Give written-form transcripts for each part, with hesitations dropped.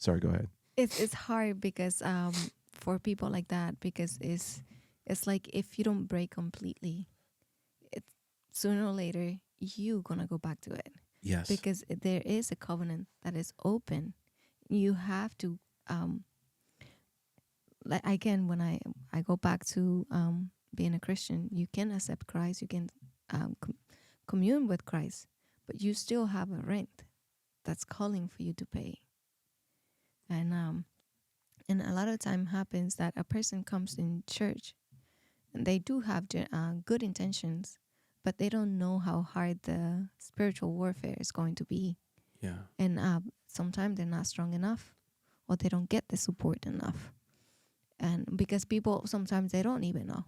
Sorry, go ahead. It's hard because for people like that, because it's like if you don't break completely, it sooner or later you gonna go back to it, Yes. because there is a covenant that is open. You have to like again, when I go back to being a Christian, you can accept Christ, you can commune with Christ, but you still have a rent that's calling for you to pay. And a lot of time happens that a person comes in church and they do have good intentions, but they don't know how hard the spiritual warfare is going to be. Yeah. And sometimes they're not strong enough, or they don't get the support enough. And because people sometimes they don't even know,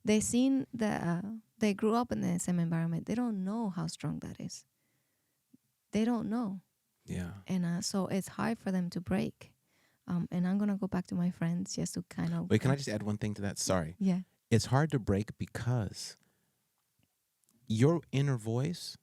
they grew up in the same environment, they don't know how strong that is. They don't know. Yeah. And so it's hard for them to break. And I'm gonna go back to my friends just to kind of Wait, can I just add one thing to that? Sorry. yeah. It's hard to break because your inner voice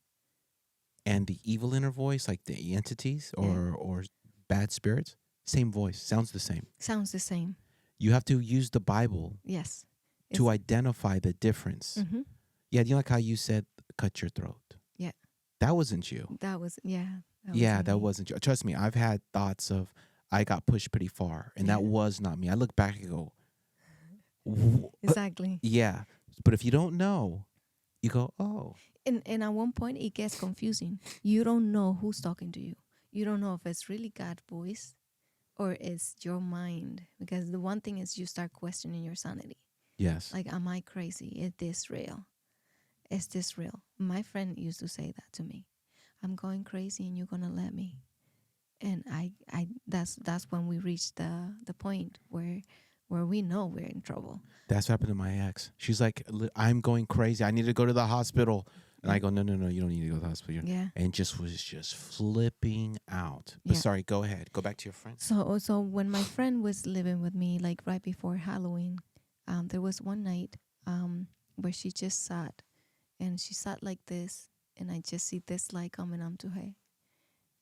and the evil inner voice, like the entities or bad spirits, same voice, sounds the same. Sounds the same. You have to use the Bible Yes. to identify the difference. Mm-hmm. Yeah, you know, like how you said, cut your throat. Yeah. That wasn't you. That was That wasn't you. Trust me, I've had thoughts of I got pushed pretty far, and that was not me. I look back and go, exactly. yeah. But if you don't know, you go, oh. And at one point it gets confusing. You don't know who's talking to you. You don't know if it's really God's voice or it's your mind. Because the one thing is you start questioning your sanity. Yes. Like, am I crazy? Is this real? Is this real? My friend used to say that to me. I'm going crazy and you're gonna let me. And I that's when we reach the point where we know we're in trouble. That's what happened to my ex. She's like, I'm going crazy. I need to go to the hospital. And I go, no, you don't need to go to the hospital. Yeah. And was just flipping out. But sorry, go ahead. Go back to your friend. So when my friend was living with me, like right before Halloween, there was one night where she just sat, and she sat like this, and I just see this light coming onto her.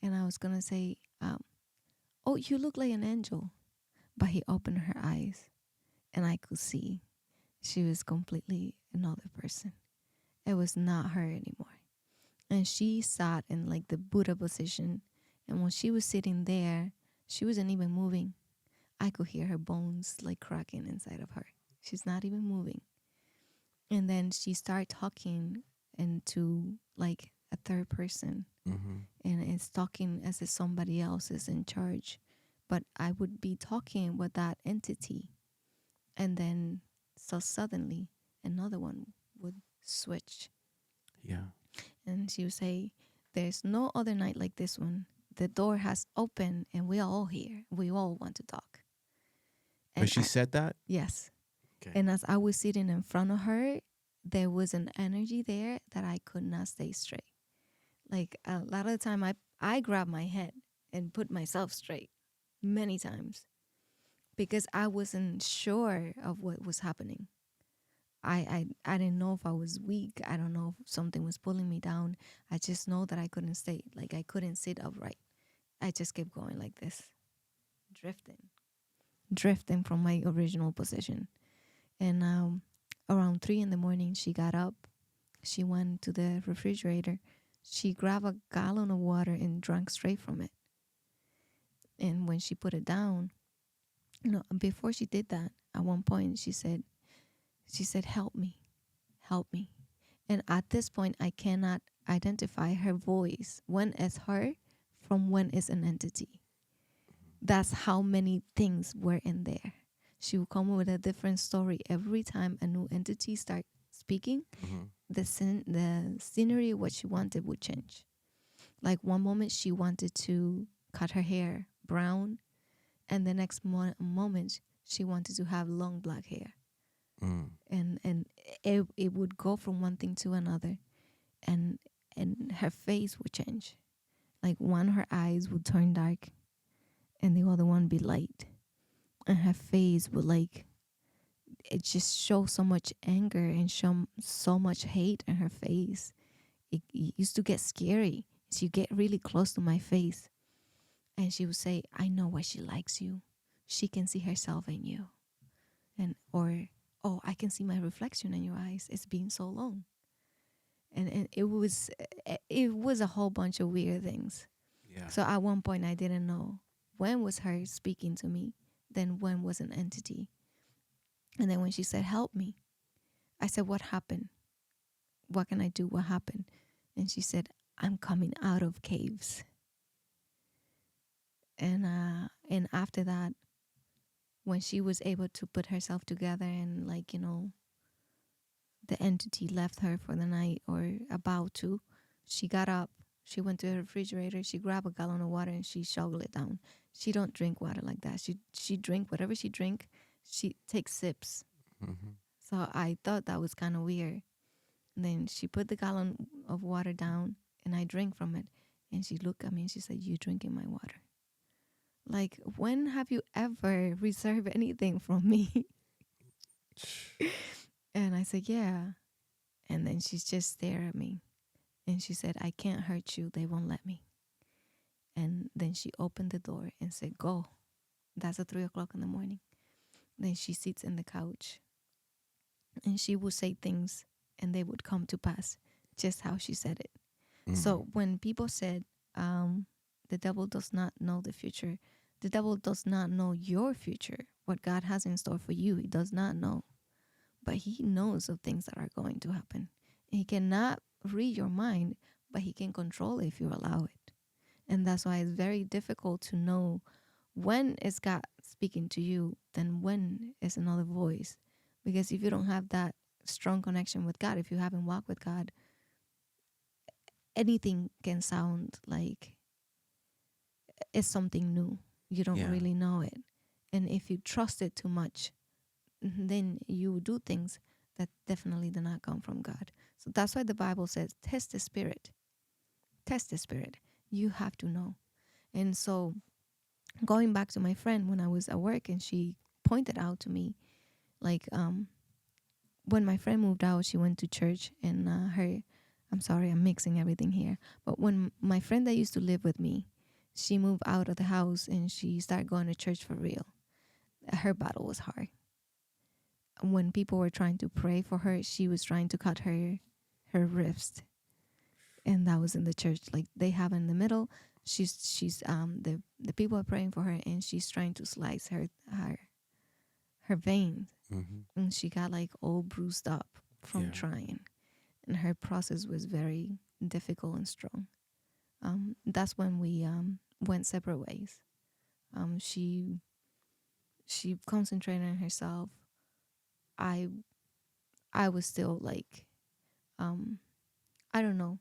And I was going to say, oh, you look like an angel. But he opened her eyes, and I could see she was completely another person. It was not her anymore. And she sat in like the Buddha position. And when she was sitting there, she wasn't even moving. I could hear her bones like cracking inside of her. She's not even moving. And then she started talking into like a third person. Mm-hmm. And it's talking as if somebody else is in charge. But I would be talking with that entity. And then so suddenly another one would switch. Yeah. And she would say, there's no other night like this one. The door has opened and we are all here. We all want to talk. And But she said that? Yes. Okay. And as I was sitting in front of her, there was an energy there that I could not stay straight. Like a lot of the time I grabbed my head and put myself straight many times because I wasn't sure of what was happening. I didn't know if I was weak. I don't know if something was pulling me down. I just know that I couldn't stay. Like I couldn't sit upright. I just kept going like this, drifting from my original position. And around 3 a.m, she got up. She went to the refrigerator. She grabbed a gallon of water and drank straight from it. And when she put it down, before she did that, at one point she said, help me. And at this point, I cannot identify her voice when it's her from when it's an entity. That's how many things were in there. She would come with a different story every time a new entity start speaking. Mm-hmm. The scenery, what she wanted would change. Like one moment she wanted to cut her hair brown, and the next moment she wanted to have long black hair. Mm. And it would go from one thing to another, and her face would change. Like one, her eyes would turn dark, and the other one be light, and her face would like it just show so much anger and show so much hate in her face. It used to get scary. She get really close to my face, And she would say, I know why she likes you. She can see herself in you. And, or, oh, I can see my reflection in your eyes. It's been so long. And it was a whole bunch of weird things. Yeah. So at one point I didn't know when was her speaking to me, then when was an entity. And then when she said, help me, I said, what happened? What can I do? What happened? And she said, I'm coming out of caves. And after that, when she was able to put herself together and, like, the entity left her for the night or about to, she got up, she went to her refrigerator, she grabbed a gallon of water and she shoveled it down. She don't drink water like that. She drink whatever she drink, she takes sips. Mm-hmm. So I thought that was kind of weird. And then she put the gallon of water down and I drank from it. And she looked at me and she said, you drinking my water. Like, when have you ever reserved anything from me? And I said, yeah. And then she just stared at me. And she said, I can't hurt you. They won't let me. And then she opened the door and said, go. That's at 3:00 in the morning. Then she sits in the couch. And she would say things and they would come to pass just how she said it. Mm-hmm. So when people said, the devil does not know the future, the devil does not know your future, what God has in store for you, he does not know. But he knows of things that are going to happen. He cannot read your mind, but he can control it if you allow it. And that's why it's very difficult to know when is God speaking to you, then when is another voice. Because if you don't have that strong connection with God, if you haven't walked with God, anything can sound like it's something new. You don't Yeah. really know it. And if you trust it too much, then you do things that definitely do not come from God. So that's why the Bible says, test the spirit. Test the spirit. You have to know. And so going back to my friend when I was at work and she pointed out to me, like, when my friend moved out, she went to church and I'm sorry, I'm mixing everything here. But when my friend that used to live with me, she moved out of the house and she started going to church for real. Her battle was hard. When people were trying to pray for her, she was trying to cut her wrist. And that was in the church. Like, they have in the middle, she's the people are praying for her and she's trying to slice her veins. Mm-hmm. And she got like all bruised up from trying. And her process was very difficult and strong. That's when we went separate ways. She concentrated on herself. I was still like, I don't know.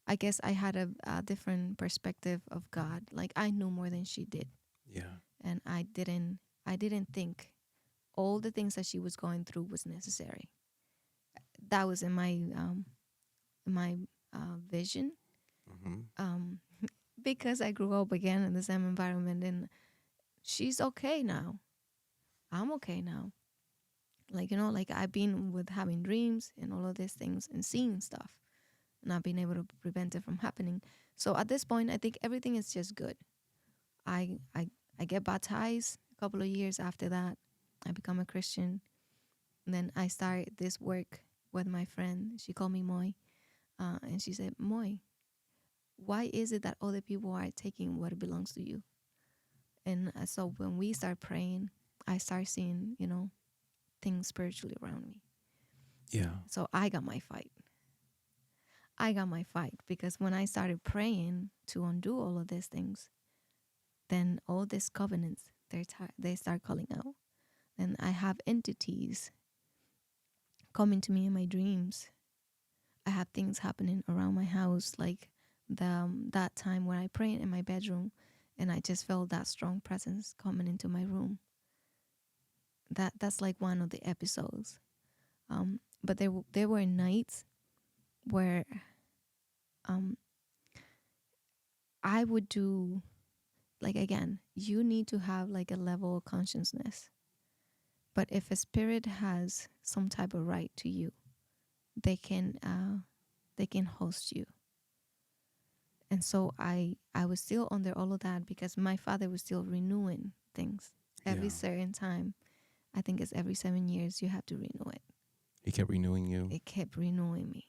I guess I had a different perspective of God. Like, I knew more than she did. Yeah. And I didn't think all the things that she was going through was necessary. That was in my vision. Mm-hmm. Because I grew up again in the same environment, and she's okay now. I'm okay now. Like, like, I've been with having dreams and all of these things and seeing stuff, not being able to prevent it from happening. So at this point, I think everything is just good. I I I get baptized a couple of years after that. I become a Christian. And then I start this work with my friend. She called me Moy. And she said, Moy, why is it that other people are taking what belongs to you? And so when we start praying, I start seeing, things spiritually around me. Yeah. So I got my fight. I got my fight because when I started praying to undo all of these things, then all these covenants, they start calling out. And I have entities coming to me in my dreams. I have things happening around my house, like that time when I prayed in my bedroom, and I just felt that strong presence coming into my room. That's like one of the episodes. But there were nights where I would do, like, again, you need to have like a level of consciousness. But if a spirit has some type of right to you, they can host you. And so I was still under all of that because my father was still renewing things every Yeah. certain time. I think it's every 7 years you have to renew it. He kept renewing you. It kept renewing me.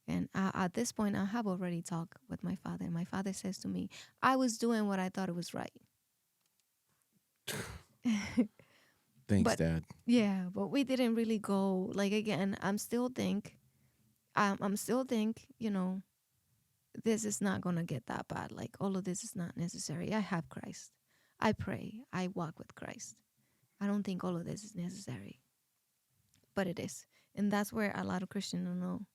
And at this point, I have already talked with my father. My father says to me, I was doing what I thought it was right. Thanks, But Dad. yeah, but we didn't really go. Like, again, I'm still think, this is not going to get that bad. Like, all of this is not necessary. I have Christ. I pray. I walk with Christ. I don't think all of this is necessary. But it is. And that's where a lot of Christians don't know.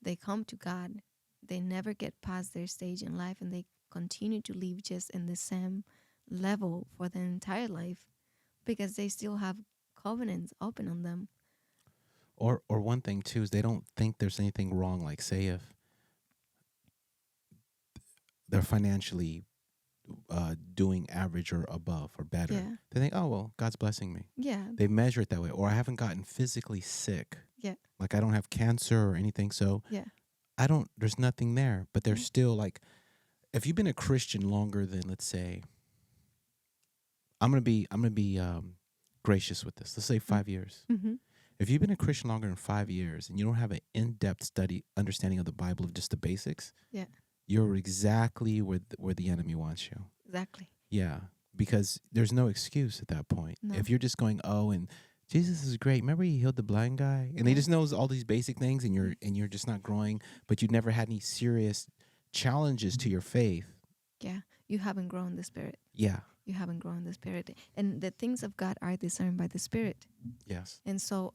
They come to God. They never get past their stage in life, and they continue to live just in the same level for their entire life because they still have covenants open on them. Or one thing too is they don't think there's anything wrong. Like, say if they're financially doing average or above or better, Yeah. they think, oh well, God's blessing me. Yeah. They measure it that way. Or I haven't gotten physically sick. Yeah. Like I don't have cancer or anything, so Yeah. there's nothing there. But there's Yeah. still, like, if you've been a Christian longer than, let's say, I'm gonna be gracious with this. Let's say 5 years. Mm-hmm. If you've been a Christian longer than 5 years and you don't have an in-depth understanding of the Bible of just the basics, Yeah. you're exactly where the enemy wants you. Exactly. Yeah, because there's no excuse at that point. No. If you're just going, oh, and Jesus is great. Remember he healed the blind guy, and he just knows all these basic things, and you're just not growing. But you've never had any serious challenges to your faith. Yeah. You haven't grown the Spirit. Yeah. You haven't grown the Spirit. And the things of God are discerned by the Spirit. Yes. And so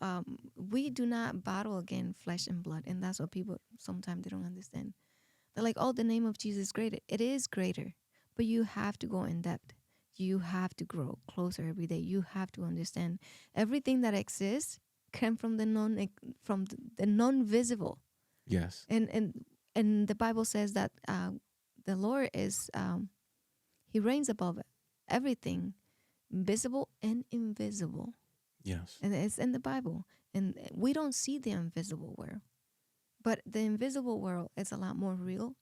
we do not battle against flesh and blood. And that's what people sometimes they don't understand. They're like, oh, the name of Jesus is greater. It is greater. But you have to go in depth. You have to grow closer every day. You have to understand everything that exists came from the non-visible. Yes. And the Bible says that the Lord is he reigns above everything, visible and invisible. Yes. And it's in the Bible. And we don't see the invisible world. But the invisible world is a lot more real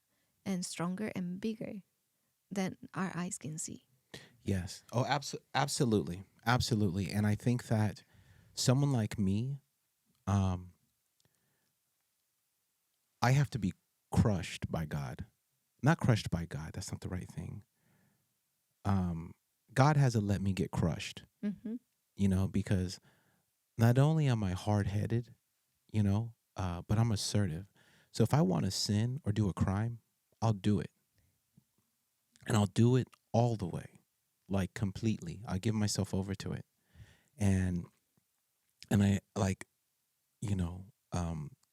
and stronger and bigger than our eyes can see. Yes. Oh, absolutely. Absolutely. And I think that someone like me, I have to be crushed by God. Not crushed by God. That's not the right thing. God hasn't let me get crushed, Mm-hmm. Because not only am I hard-headed, but I'm assertive. So if I want to sin or do a crime, I'll do it. And I'll do it all the way, like completely. I give myself over to it. And I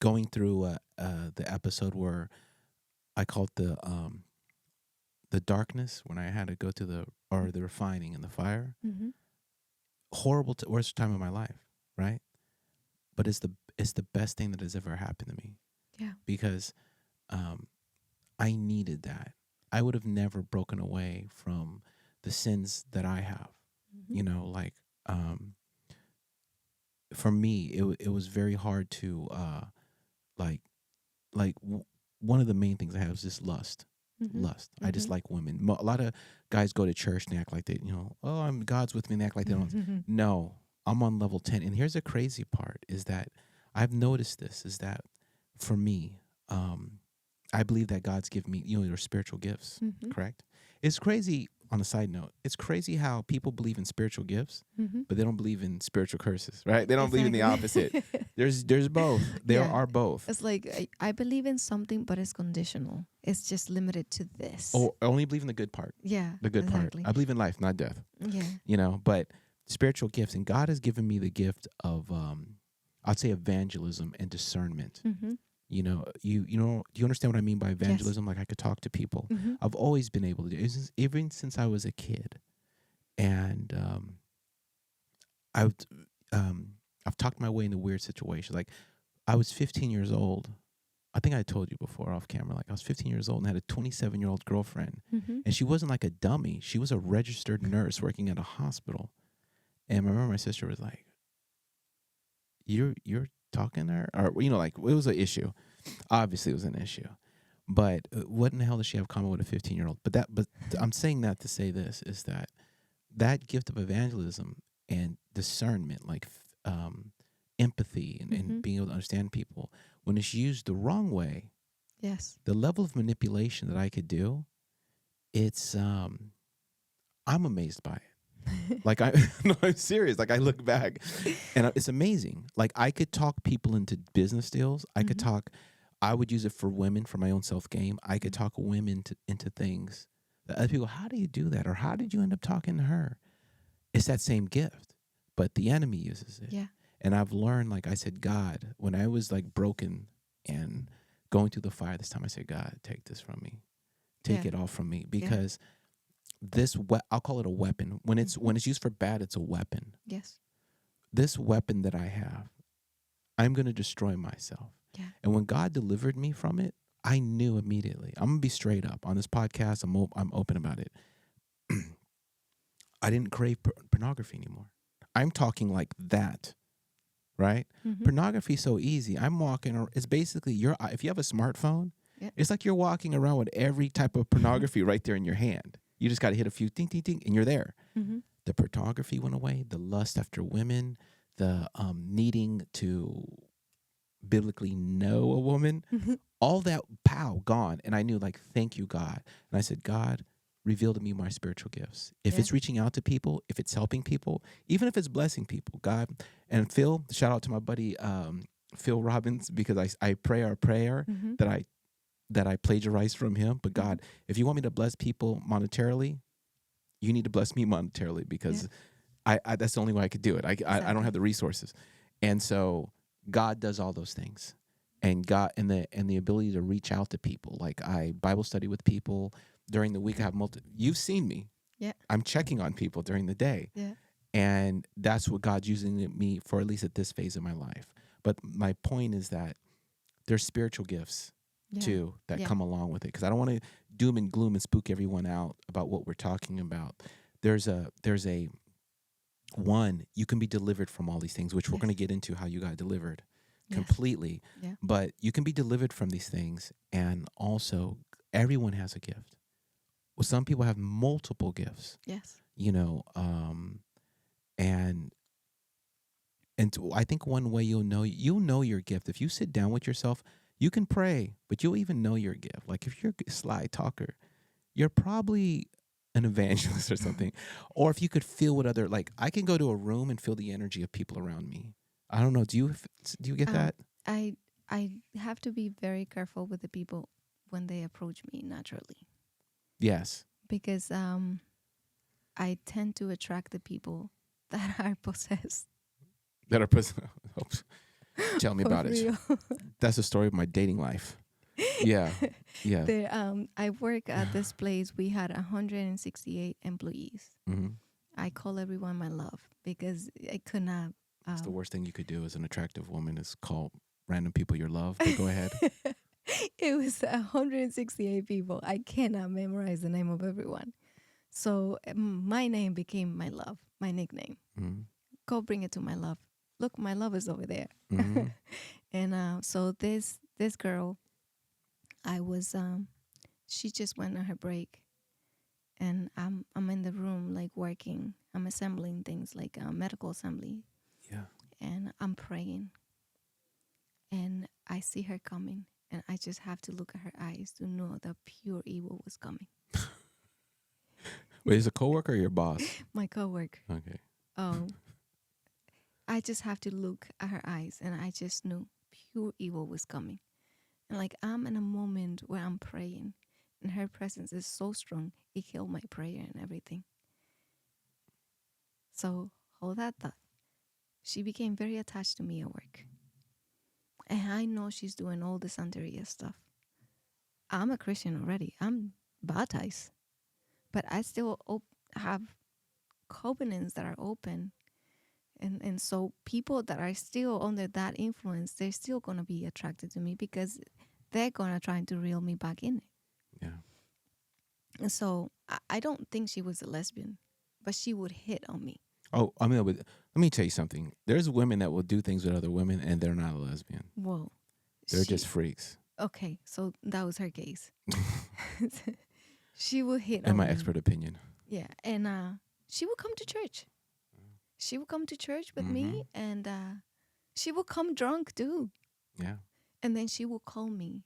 going through the episode where I called the darkness, when I had to go to the refining and the fire. Mm-hmm. Horrible, worst time of my life, right? But it's the best thing that has ever happened to me. Yeah. Because I needed that. I would have never broken away from the sins that I have. Mm-hmm. For me, it was very hard to one of the main things I have is just lust. Mm-hmm. Lust. I just like women. A lot of guys go to church and they act like they, I'm God's with me, and they act like they don't. Mm-hmm. No, I'm on level 10. And here's the crazy part is that I've noticed this is that for me, I believe that God's given me, your spiritual gifts, Mm-hmm. correct? It's crazy, on a side note, it's crazy how people believe in spiritual gifts, Mm-hmm. but they don't believe in spiritual curses, right? They don't believe in the Exactly. opposite. There's both. There Yeah. are both. It's like I believe in something, but it's conditional. It's just limited to this. Or I only believe in the good part. Yeah. The good exactly. part. I believe in life, not death. Yeah. But spiritual gifts, and God has given me the gift of I'd say evangelism and discernment. Mm-hmm. Do you understand what I mean by evangelism? Like I could talk to people. Mm-hmm. I've always been able to do it, even since I was a kid. And I've talked my way into weird situations. Like I was 15 years old. I think I told you before off camera. Like I was 15 years old and had a 27-year-old girlfriend. Mm-hmm. And she wasn't like a dummy. She was a registered nurse working at a hospital. And I remember my sister was like, You're talking to her? Or, it was an issue. Obviously, it was an issue. But what in the hell does she have in common with a 15-year-old? But I'm saying that to say this is that gift of evangelism and discernment, like empathy and being able to understand people, when it's used the wrong way, Yes. the level of manipulation that I could do, it's I'm amazed by it. Like no, I'm serious. Like I look back, and it's amazing. Like I could talk people into business deals. I would use it for women for my own self game. I could talk women into things that other people. How do you do that? Or how did you end up talking to her? It's that same gift, but the enemy uses it. Yeah. And I've learned, like I said, God, when I was like broken and going through the fire this time, I said, God, take this from me. Take it off from me, because I'll call it a weapon. When it's used for bad, it's a weapon. Yes. This weapon that I have, I'm going to destroy myself. Yeah. And when God delivered me from it, I knew immediately. I'm going to be straight up on this podcast. I'm open about it. I didn't crave pornography anymore. I'm talking like that, right? Pornography is so easy. I'm walking around. It's basically if you have a smartphone, it's like you're walking around with every type of pornography right there in your hand. You just got to hit a few ding, ding, ding, and you're there. The pornography went away. The lust after women, the needing to biblically know a woman, all that, gone. And I knew, like, thank you, God. And I said, God, reveal to me my spiritual gifts. If it's reaching out to people, if it's helping people, even if it's blessing people, God. And Phil, shout out to my buddy Phil Robbins, because I pray our prayer that I plagiarized from him. But God, if you want me to bless people monetarily, you need to bless me monetarily, because I that's the only way I could do it. I don't have the resources. And so God does all those things. And God and the ability to reach out to people. Like I Bible study with people during the week. I have you've seen me. Yeah. I'm checking on people during the day. Yeah. And that's what God's using me for, at least at this phase of my life. But my point is that there's spiritual gifts too that come along with it, because I don't want to doom and gloom and spook everyone out about what we're talking about. There's a one, you can be delivered from all these things, which we're going to get into how you got delivered completely. Yeah. But you can be delivered from these things, and also everyone has a gift. Well, some people have multiple gifts. Yes. You know, and I think one way you'll know your gift if you sit down with yourself. You can pray, but you'll even know your gift. Like if you're a sly talker, you're probably an evangelist or something. Or if you could feel what other, like I can go to a room and feel the energy of people around me. I don't know. Do you get that? I have to be very careful with the people when they approach me naturally. Yes. Because I tend to attract the people that are possessed. That are possessed. Tell me about it. That's the story of my dating life. Yeah. I work at this place. We had 168 employees. I call everyone my love, because I could not. It's the worst thing you could do as an attractive woman, is call random people your love. But go ahead. It was 168 people. I cannot memorize the name of everyone. So my name became my love, my nickname. Go bring it to my love. Look, my love is over there. And so this girl, she just went on her break, and I'm in the room, like working. I'm assembling things, like medical assembly. Yeah. And I'm praying, and I see her coming, and I just have to look at her eyes to know that pure evil was coming. Wait, is it a coworker or your boss? My coworker. Okay. I just have to look at her eyes, and I just knew pure evil was coming. And like I'm in a moment where I'm praying, and her presence is so strong, it killed my prayer and everything. So hold that thought. She became very attached to me at work. And I know she's doing all the Santeria stuff. I'm a Christian already. I'm baptized. But I still have covenants that are open. And so people that are still under that influence, they're still going to be attracted to me, because they're going to try to reel me back in it. Yeah. And so I don't think she was a lesbian, but she would hit on me. Oh, I mean, let me tell you something. There's women that will do things with other women, and they're not a lesbian. Whoa. They're just freaks. Okay, so that was her case. She would hit In on my me. expert opinion. Yeah, and she would come to church. She would come to church with Mm-hmm. me, and she would come drunk too. Yeah. And then she would call me.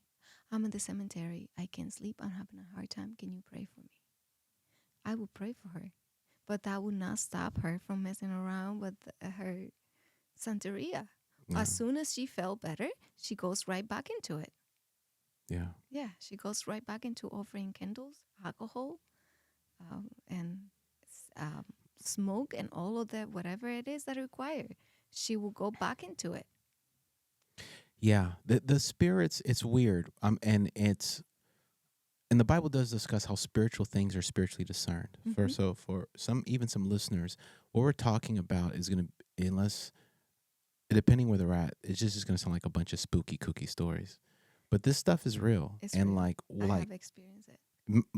I'm in the cemetery. I can't sleep. I'm having a hard time. Can you pray for me? I would pray for her, but that would not stop her from messing around with her Santeria. Yeah. As soon as she felt better, she goes right back into it. Yeah. Yeah, she goes right back into offering candles, alcohol, and um, smoke, and all of that, whatever it is that required. She will go back into it. Yeah. The spirits, it's weird. And it's, and the Bible does discuss how spiritual things are spiritually discerned. Mm-hmm. For some, even some listeners, what we're talking about is going to, unless, depending where they're at, it's just going to sound like a bunch of spooky kooky stories. But this stuff is real. It's And real. like, I like, have experienced it.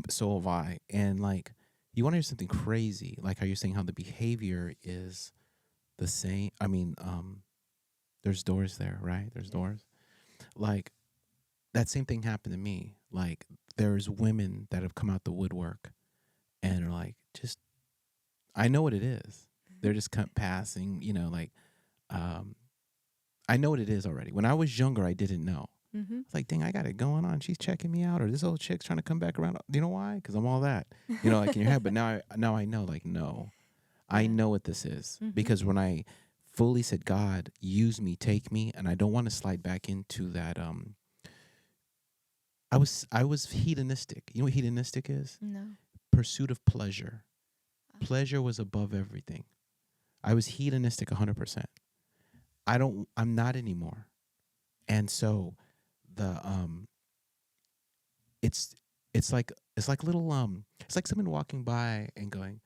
so have I. And like, you want to hear something crazy? Like how you're saying how the behavior is the same. I mean, there's doors there, right? There's doors. Like that same thing happened to me. Like there's women that have come out the woodwork and are like, just, I know what it is. They're just passing, like, um, I know what it is already. When I was younger, I didn't know. Mm-hmm. It's like, dang, I got it going on. She's checking me out, or this old chick's trying to come back around. You know why? Because I'm all that, like in your head. But now I know, like, no, I know what this is. Mm-hmm. Because when I fully said, God, use me, take me, and I don't want to slide back into that. I was hedonistic. You know what hedonistic is? No. Pursuit of pleasure. Pleasure was above everything. I was hedonistic 100%. I'm not anymore. And so the it's like little it's like someone walking by and going,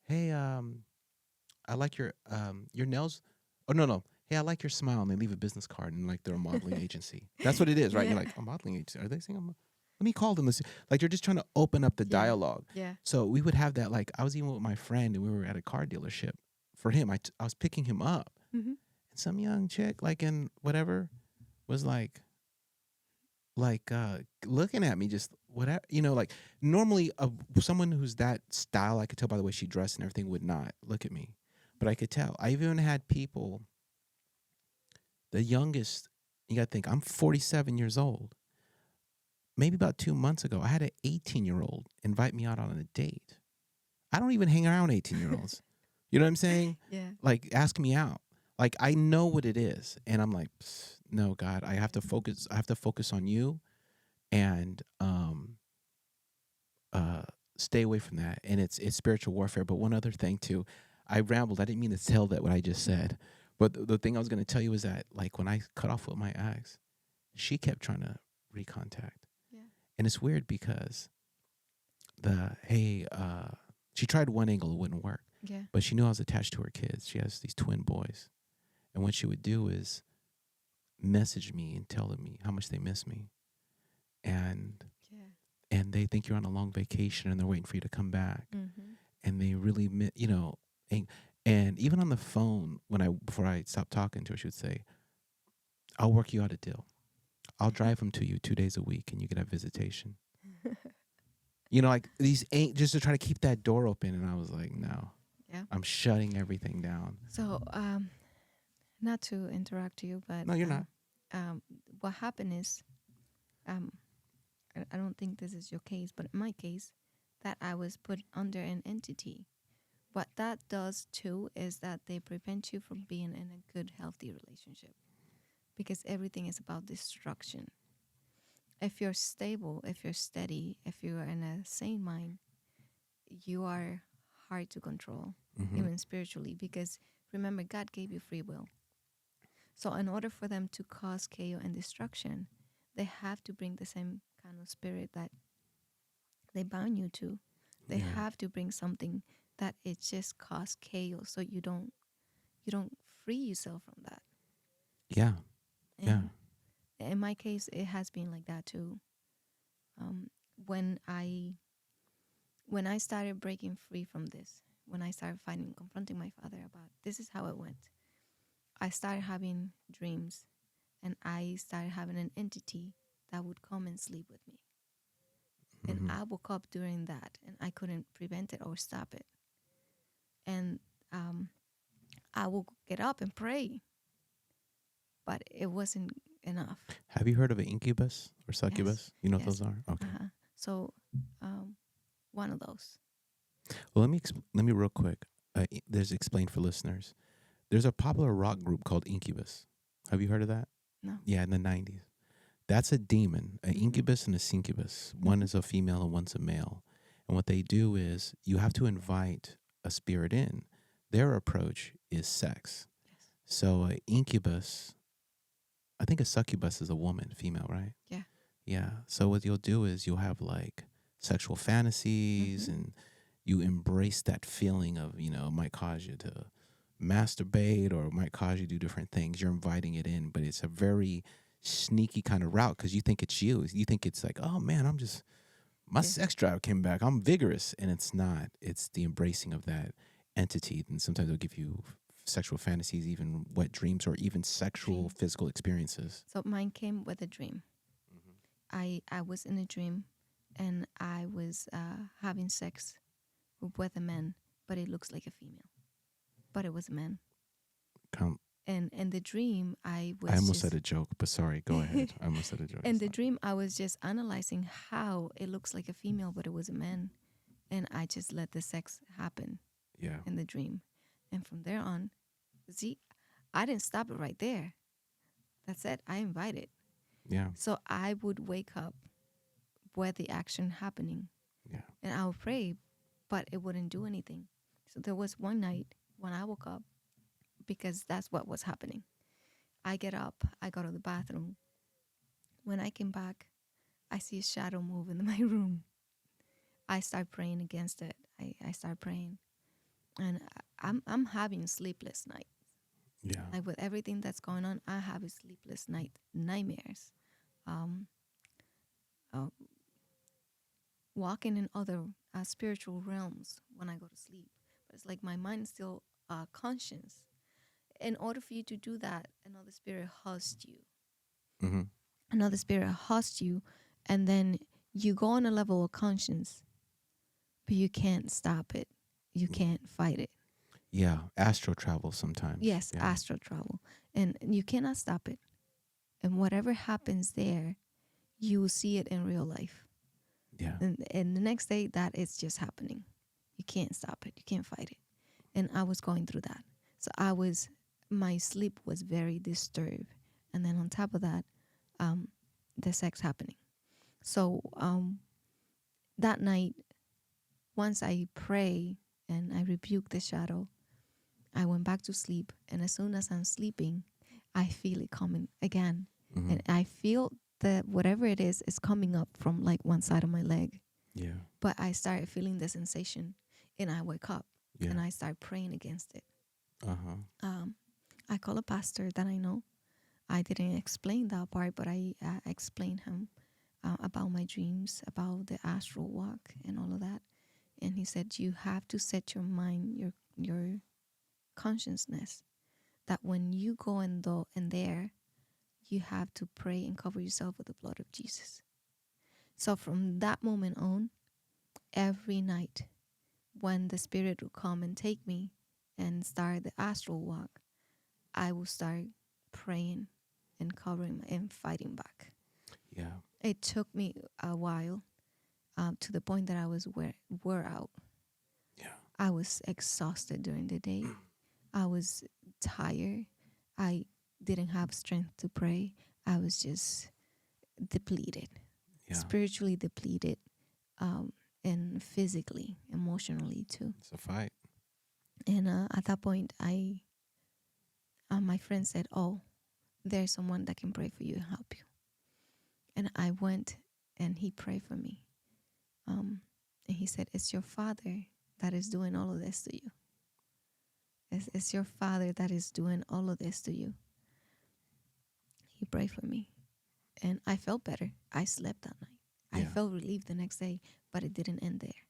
"Hey, I like your nails." Oh, no. "Hey, I like your smile." And they leave a business card and like they're a modeling agency. That's what it is, right? And you're like, "A modeling agency. Are they saying let me call them." Like they're just trying to open up the dialogue. Yeah. So we would have that. Like I was even with my friend and we were at a car dealership. For him, I was picking him up. Mm-hmm. And some young chick, like in whatever, was like looking at me, just whatever, like normally someone who's that style, I could tell by the way she dressed and everything, would not look at me, but I could tell. I even had people, the youngest, you gotta think, I'm 47 years old. Maybe about 2 months ago, I had an 18-year-old invite me out on a date. I don't even hang around 18-year-olds. You know what I'm saying? Yeah. Like, ask me out. Like, I know what it is. And I'm like, no, God, I have to focus. I have to focus on you and stay away from that. And it's spiritual warfare. But one other thing, too, I rambled. I didn't mean to tell that what I just said. But the thing I was going to tell you is that, like, when I cut off with my ex, she kept trying to recontact. Yeah. And it's weird because she tried one angle, it wouldn't work. Yeah. But she knew I was attached to her kids. She has these twin boys. And what she would do is message me and telling me how much they miss me. And they think you're on a long vacation and they're waiting for you to come back. Mm-hmm. And they really, and even on the phone, before I stopped talking to her, she would say, "I'll work you out a deal. I'll drive them to you 2 days a week and you can have visitation." Like these ain't just to try to keep that door open. And I was like, no, I'm shutting everything down. So, not to interrupt you, but No, you're not. What happened is, I don't think this is your case, but in my case, that I was put under an entity. What that does too is that they prevent you from being in a good, healthy relationship, because everything is about destruction. If you're stable, if you're steady, if you are in a sane mind, you are hard to control, even spiritually, because remember, God gave you free will. So in order for them to cause chaos and destruction, they have to bring the same kind of spirit that they bound you to. They have to bring something that it just cause chaos, so you don't free yourself from that. Yeah. And in my case, it has been like that too. When I started breaking free from this, when I started confronting my father about this is how it went, I started having dreams, and I started having an entity that would come and sleep with me. And Mm-hmm. I woke up during that, and I couldn't prevent it or stop it. And um, I will get up and pray, but it wasn't enough. Have you heard of an incubus or Yes, succubus? You know what yes. those are? Okay. So, um, one of those. Well, let me real quick. There's explain for listeners. There's a popular rock group called Incubus. Have you heard of that? No. Yeah, in the 90s. That's a demon, an Mhm. incubus and a succubus. One is a female and one's a male. And what they do is you have to invite a spirit in. Their approach is sex. Yes. So a incubus, I think a succubus is a woman, female, right? Yeah. Yeah. So what you'll do is you'll have like sexual fantasies, Mhm. and you embrace that feeling of, it might cause you to masturbate or it might cause you to do different things. You're inviting it in, but it's a very sneaky kind of route because you think it's you. You think it's like, oh man, my Yeah. sex drive came back. I'm vigorous. And it's not. It's the embracing of that entity. And sometimes they'll give you sexual fantasies, even wet dreams, or even sexual Dream. physical experiences. So mine came with a dream. I was in a dream, and I was having sex with a man, but it looks like a female, but it was a man. Come, And in the dream, I was I almost just said a joke, but sorry, go ahead. I almost said a joke. in It's the not. dream, I was just analyzing how it looks like a female, but it was a man, and I just let the sex happen Yeah. in the dream, and from there on, see, I didn't stop it right there. That's it. I invited. Yeah. So I would wake up with the action happening, Yeah. and I would pray, but it wouldn't do anything. So there was one night when I woke up because that's what was happening. I get up, I go to the bathroom. When I came back, I see a shadow move in my room. I start praying against it. I start praying, and I'm having sleepless night. Yeah. Like with everything that's going on, I have a sleepless night, nightmares. Um, uh, Walking in other spiritual realms when I go to sleep. But it's like my mind is still conscious. In order for you to do that, another spirit hosts you. Mm-hmm. Another spirit hosts you, and then you go on a level of conscience, but you can't stop it. You can't fight it. Yeah. Astral travel sometimes. Yes, Yeah. astral travel. And you cannot stop it. And whatever happens there, you will see it in real life. Yeah. And the next day, that is just happening. You can't stop it. You can't fight it. And I was going through that. So my sleep was very disturbed. And then on top of that, the sex happening. So that night, once I pray and I rebuke the shadow, I went back to sleep. And as soon as I'm sleeping, I feel it coming again. Mm-hmm. And I feel that whatever it is coming up from like one side of my leg. Yeah. But I started feeling the sensation, and I wake up Yeah. and I start praying against it. Uh-huh. I call a pastor that I know. I didn't explain that part, but I explained him about my dreams, about the astral walk, and all of that. And he said, you have to set your mind, your consciousness, that when you go in there, you have to pray and cover yourself with the blood of Jesus. So from that moment on, every night, when the spirit will come and take me and start the astral walk, I will start praying and covering and fighting back. Yeah. It took me a while to the point that I was wore out. Yeah. I was exhausted during the day. I was tired. I didn't have strength to pray. I was just depleted, Yeah. spiritually depleted, and physically, emotionally too. It's a fight. And at that point, my friend said, "Oh, there's someone that can pray for you and help you." And I went, and he prayed for me. And he said, "It's your father that is doing all of this to you. It's your father that is doing all of this to you." He prayed for me, and I felt better. I slept that night. I Yeah. felt relieved the next day, but it didn't end there.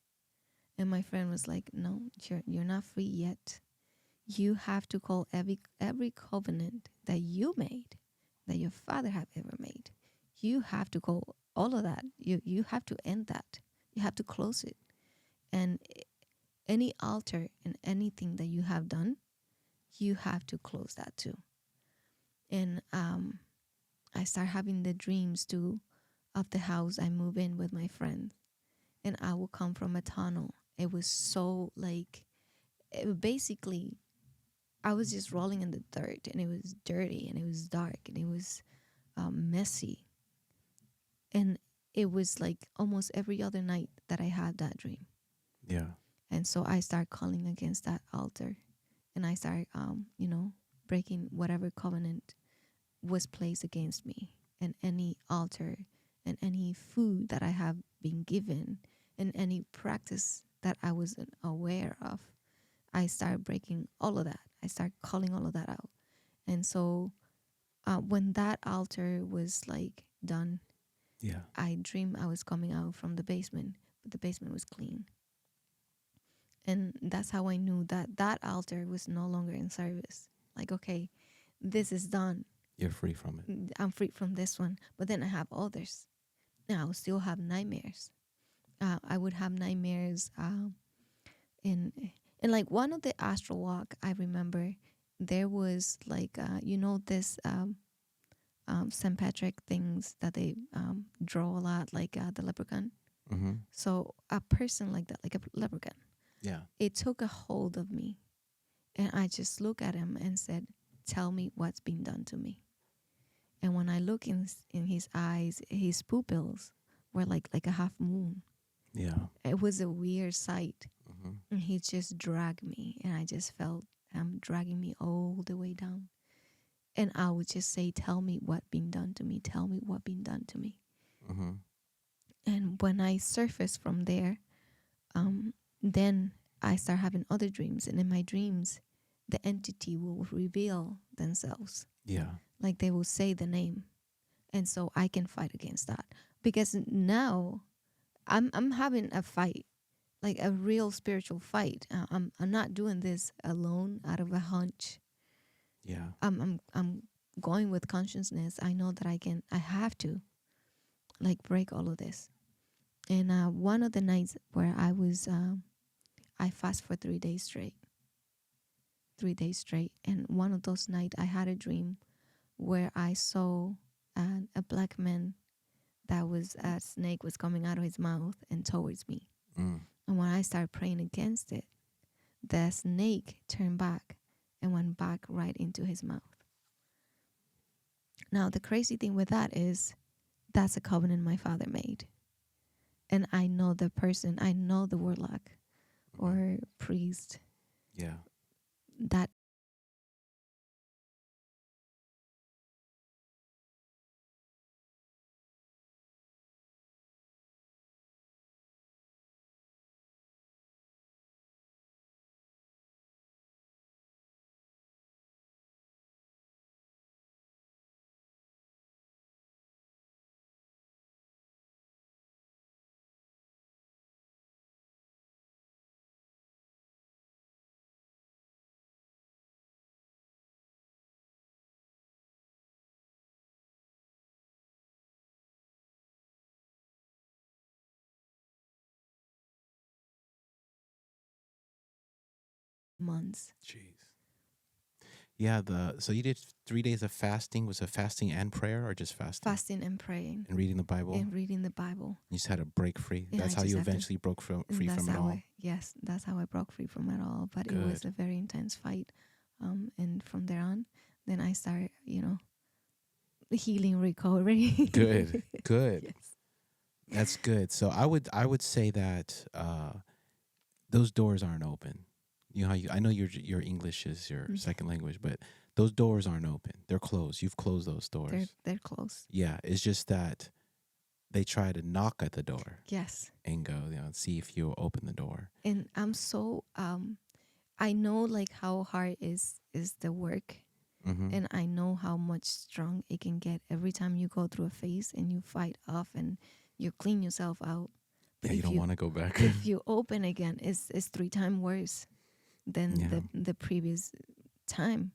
And my friend was like, "No, you're not free yet. You have to call every covenant that you made, that your father have ever made. you have to go all of that. You have to end that. You have to close it. And any altar and anything that you have done, you have to close that too. And I start having the dreams too of the house I move in with my friends, and I will come from a tunnel. It was so like, basically, I was just rolling in the dirt, and it was dirty, and it was dark, and it was messy, and it was like almost every other night that I had that dream. Yeah. And so I start calling against that altar, and I start, breaking whatever covenant was placed against me, and any altar and any food that I have been given and any practice that I wasn't aware of. I start breaking all of that. I start calling all of that out. And so when that altar was like done, Yeah. I dreamed I was coming out from the basement, but the basement was clean. And that's how I knew that that altar was no longer in service. Like, okay, this is done. You're free from it. I'm free from this one. But then I have others. Now I still have nightmares. I would have nightmares in like one of the astral walk. I remember there was like this St. Patrick things that they draw a lot, like the leprechaun. Mm-hmm. So a person like that, like a leprechaun, Yeah. it took a hold of me, and I just looked at him and said, "Tell me what's been done to me." And when I look in his eyes, his pupils were like a half moon. Yeah. It was a weird sight. Mm-hmm. And he just dragged me, and I just felt him dragging me all the way down. And I would just say, "Tell me what been done to me. Tell me what been done to me." Mm-hmm. And when I surface from there, then I start having other dreams. And in my dreams, the entity will reveal themselves. Yeah. Like they will say the name. And so I can fight against that. Because now I'm having a fight, like a real spiritual fight. I'm not doing this alone out of a hunch. Yeah. I'm going with consciousness. I know that I have to like break all of this. And one of the nights where I fast for 3 days straight. 3 days straight. And one of those nights I had a dream where I saw a black man that was a snake was coming out of his mouth and towards me. Mm. And when I started praying against it, the snake turned back and went back right into his mouth. Now, the crazy thing with that is that's a covenant my father made. And I know the person, I know the warlock or priest Yeah. that months. Jeez. Yeah. So you did 3 days of fasting. Was it fasting and prayer, or just fasting? Fasting and praying And reading the Bible. and reading the Bible. You just had to break free. Yeah, That's I how just you have to- eventually broke free That's from it how all. yes, that's how I broke free from it all. But it was Good. a very intense fight. And from there on, then I started, healing recovery. Good. Good. Yes. That's good. So I would say that those doors aren't open. You know how I know your English is your second language, but those doors aren't open. They're closed. You've closed those doors. They're close. Yeah, it's just that they try to knock at the door Yes. and go, see if you'll open the door. And I'm so I know like how hard is the work. Mm-hmm. And I know how much strong it can get every time you go through a phase and you fight off and you clean yourself out. But Yeah, you don't want to go back. if you open again, it's 3 times worse than Yeah. the previous time.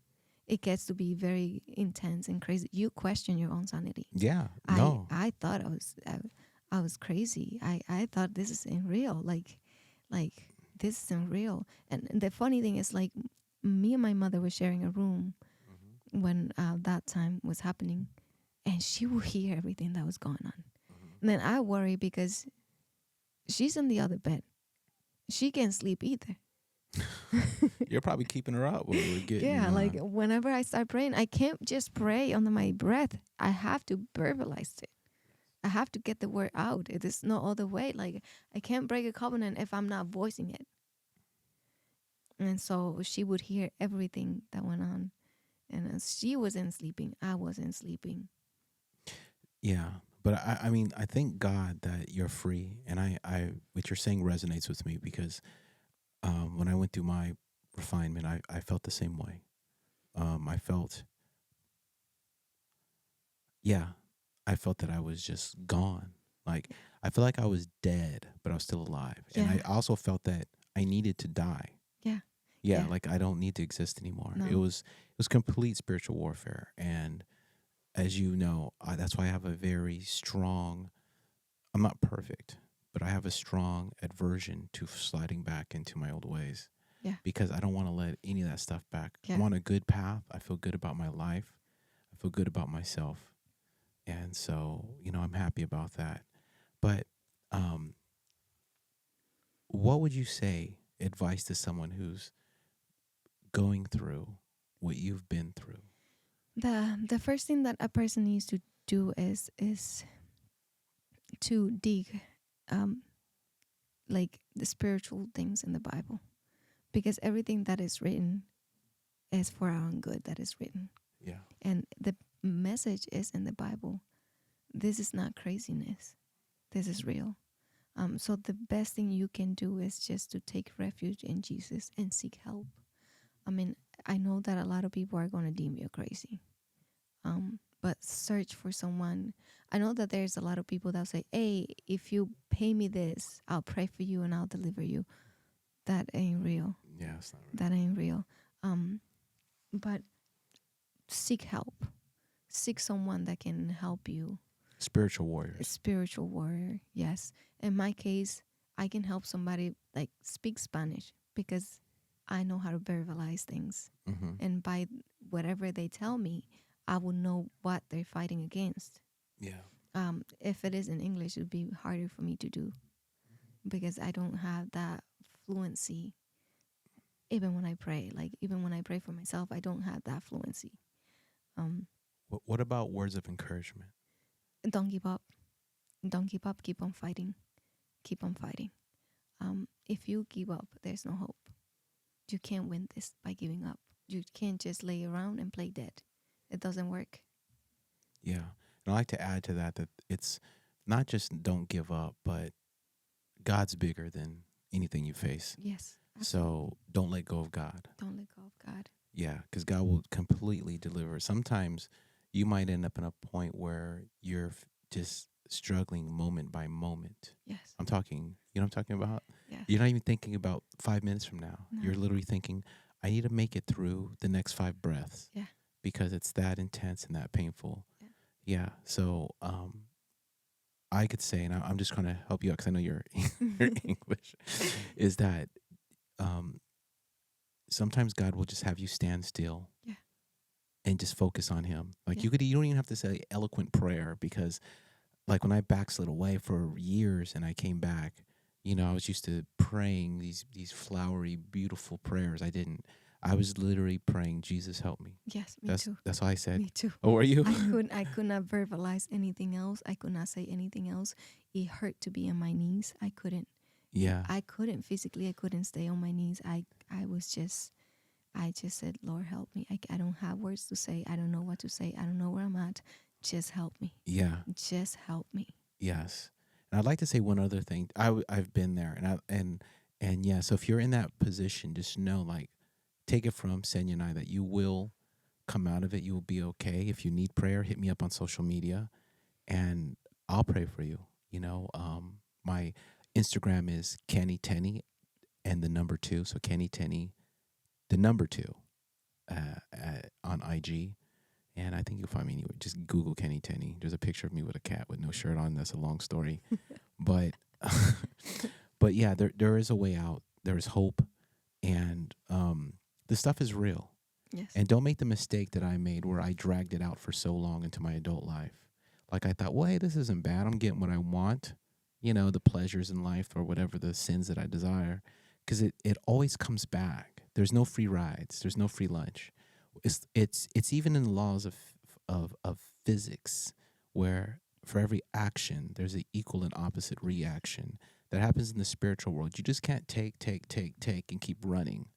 it gets to be very intense and crazy. You question your own sanity. Yeah. I No. I thought I was crazy. I thought this isn't real. Like this isn't real. And the funny thing is, like, me and my mother were sharing a room when that time was happening, and she would hear everything that was going on. And then I worry because she's in the other bed. She can't sleep either. You're probably keeping her up when we're getting. Yeah, like whenever I start praying, I can't just pray under my breath. I have to verbalize it. I have to get the word out. It is no other way. Like, I can't break a covenant if I'm not voicing it. And so she would hear everything that went on. And as she wasn't sleeping, I wasn't sleeping. Yeah. But I mean, I thank God that you're free. And what you're saying resonates with me because when I went through my refinement, I felt the same way. I felt, yeah, I felt that I was just gone. Like, I felt like I was dead, but I was still alive. Yeah. And I also felt that I needed to die. Yeah. Yeah, Yeah. like I don't need to exist anymore. No. It was complete spiritual warfare. And as you know, that's why I have a very strong, I'm not perfect, but I have a strong aversion to sliding back into my old ways. Yeah. Because I don't want to let any of that stuff back. Yeah. I'm on a good path. I feel good about my life. I feel good about myself. And so, I'm happy about that. But what would you say advice to someone who's going through what you've been through? The first thing that a person needs to do is to dig like the spiritual things in the Bible, because everything that is written is for our own good. That is written, Yeah. and the message is in the Bible. This is not craziness. This is real. So the best thing you can do is just to take refuge in Jesus and seek help. I mean, I know that a lot of people are going to deem you crazy. But search for someone. I know that there's a lot of people that say, hey, if you pay me this, I'll pray for you and I'll deliver you. That ain't real. Yeah, it's not right. That ain't real. But seek help. Seek someone that can help you. Spiritual warriors. A spiritual warrior, yes. In my case, I can help somebody like speak Spanish because I know how to verbalize things. Mm-hmm. And by whatever they tell me, I will know what they're fighting against. Yeah. If it is in English, it would be harder for me to do because I don't have that fluency. Even when I pray, even when I pray for myself, I don't have that fluency. What about words of encouragement? Don't give up. Don't give up. Keep on fighting. Keep on fighting. If you give up, there's no hope. You can't win this by giving up. You can't just lay around and play dead. It doesn't work. Yeah. And I like to add to that it's not just don't give up, but God's bigger than anything you face. Yes. So don't let go of God. Don't let go of God. Yeah, because God will completely deliver. Sometimes you might end up in a point where you're just struggling moment by moment. Yes. I'm talking, what I'm talking about? Yes. You're not even thinking about 5 minutes from now. No. You're literally thinking, I need to make it through the next 5 breaths. Yeah. Because it's that intense and that painful. Yeah. Yeah. So I could say, and I'm just trying to help you out because I know you're English, is that sometimes God will just have you stand still. Yeah. And just focus on Him. Like Yeah. you don't even have to say eloquent prayer because, like when I backslid away for years and I came back, I was used to praying these flowery, beautiful prayers. I was literally praying, Jesus, help me. Yes, me too. That's all I said. Me too. Oh, were you? I could not verbalize anything else. I could not say anything else. It hurt to be on my knees. I couldn't. Yeah. I couldn't physically. I couldn't stay on my knees. I just said, Lord, help me. I don't have words to say. I don't know what to say. I don't know where I'm at. Just help me. Yeah. Just help me. Yes. And I'd like to say one other thing. I've been there, and yeah. So if you're in that position, just know, like, take it from Cenia and I that you will come out of it. You will be okay. If you need prayer, hit me up on social media, and I'll pray for you. My Instagram is Kenny Tenny and the number 2. So Kenny Tenny, the number 2. on IG, and I think you'll find me anywhere. Just Google Kenny Tenney. There's a picture of me with a cat with no shirt on. That's a long story, but but yeah, there is a way out. There is hope, and this stuff is real. Yes. And don't make the mistake that I made where I dragged it out for so long into my adult life. Like I thought, well, hey, this isn't bad. I'm getting what I want, the pleasures in life or whatever the sins that I desire, because it always comes back. There's no free rides. There's no free lunch. It's even in the laws of physics, where for every action there's an equal and opposite reaction that happens in the spiritual world. You just can't take and keep running.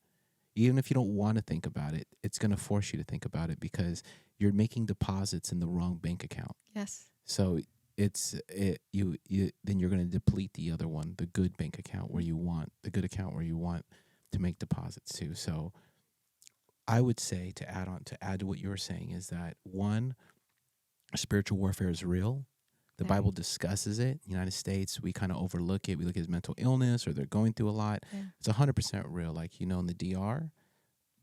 Even if you don't want to think about it, it's going to force you to think about it because you're making deposits in the wrong bank account. Yes. So then you're going to deplete the other one, the good bank account where you want to make deposits to. So I would say to add to what you were saying is that one, spiritual warfare is real. The Bible discusses it. United States, we kind of overlook it. We look at mental illness or they're going through a lot. Yeah. It's 100% real. Like, in the DR,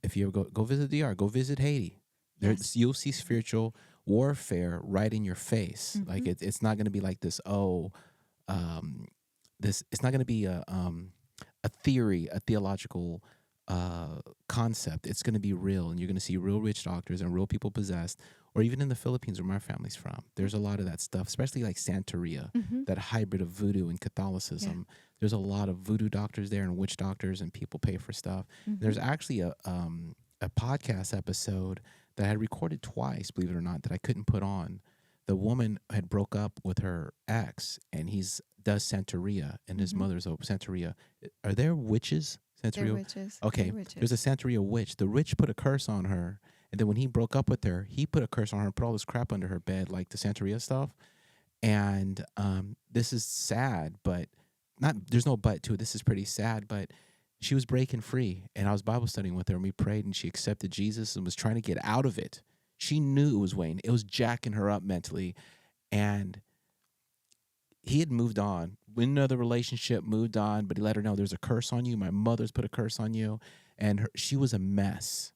if you ever go visit the DR, go visit Haiti. Yes. You'll see spiritual warfare right in your face. Mm-hmm. Like it's not going to be like this. It's not going to be a theory, a theological concept. It's going to be real, and you're going to see real rich doctors and real people possessed. Or even in the Philippines, where my family's from, there's a lot of that stuff, especially like Santeria, that hybrid of voodoo and Catholicism. Yeah. There's a lot of voodoo doctors there and witch doctors, and people pay for stuff. Mm-hmm. There's actually a podcast episode that I had recorded twice, believe it or not, that I couldn't put on. The woman had broke up with her ex, and does Santeria, and his mother's a Santeria. Are there witches? Santeria? They're witches. Okay, They're witches. There's a Santeria witch. The witch put a curse on her. And then when he broke up with her, he put a curse on her and put all this crap under her bed, like the Santeria stuff. And this is sad, but there's no but to it. This is pretty sad, but she was breaking free. And I was Bible studying with her, and we prayed, and she accepted Jesus and was trying to get out of it. She knew it was weighing. It was jacking her up mentally. And he had moved on. In another relationship, moved on, but he let her know there's a curse on you. My mother's put a curse on you. And she was a mess.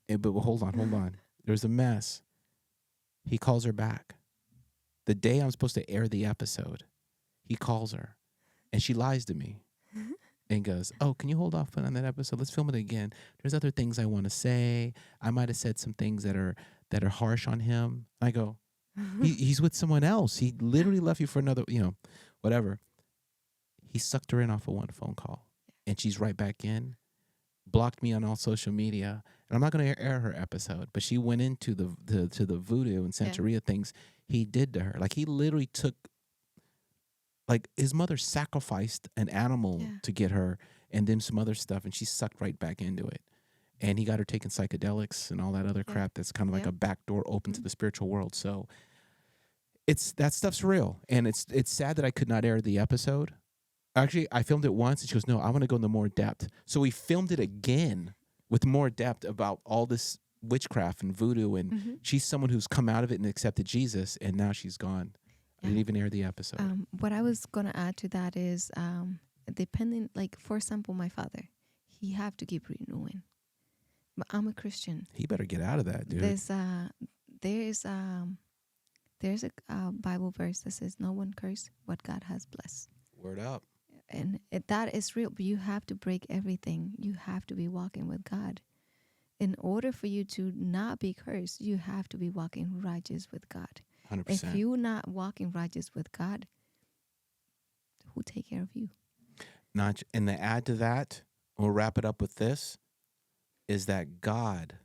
But hold on. There's a mess. He calls her back. The day I'm supposed to air the episode, he calls her, and she lies to me and goes, "Oh, can you hold off on that episode? Let's film it again. There's other things I want to say. I might have said some things that are harsh on him." I go, he's with someone else. He literally left you for another, whatever. He sucked her in off of one phone call, and she's right back in. Blocked me on all social media, and I'm not going to air her episode, but she went into the Voodoo and Santeria things he did to her. Like, he literally took, like, his mother sacrificed an animal to get her, and then some other stuff, and she sucked right back into it. And he got her taking psychedelics and all that other crap that's kind of like a back door open to the spiritual world. So that stuff's real, and it's sad that I could not air the episode. Actually, I filmed it once, and she goes, "No, I want to go into more depth." So we filmed it again with more depth about all this witchcraft and voodoo, and she's someone who's come out of it and accepted Jesus, and now she's gone. I didn't even air the episode. What I was going to add to that is, depending, like, for example, my father, he have to keep renewing. But I'm a Christian. He better get out of that, dude. There's a Bible verse that says, "No one curse what God has blessed." Word up. And that is real, but you have to break everything. You have to be walking with God. In order for you to not be cursed, you have to be walking righteous with God. 100%. If you're not walking righteous with God, who take care of you? And to add to that, we'll wrap it up with this, is that God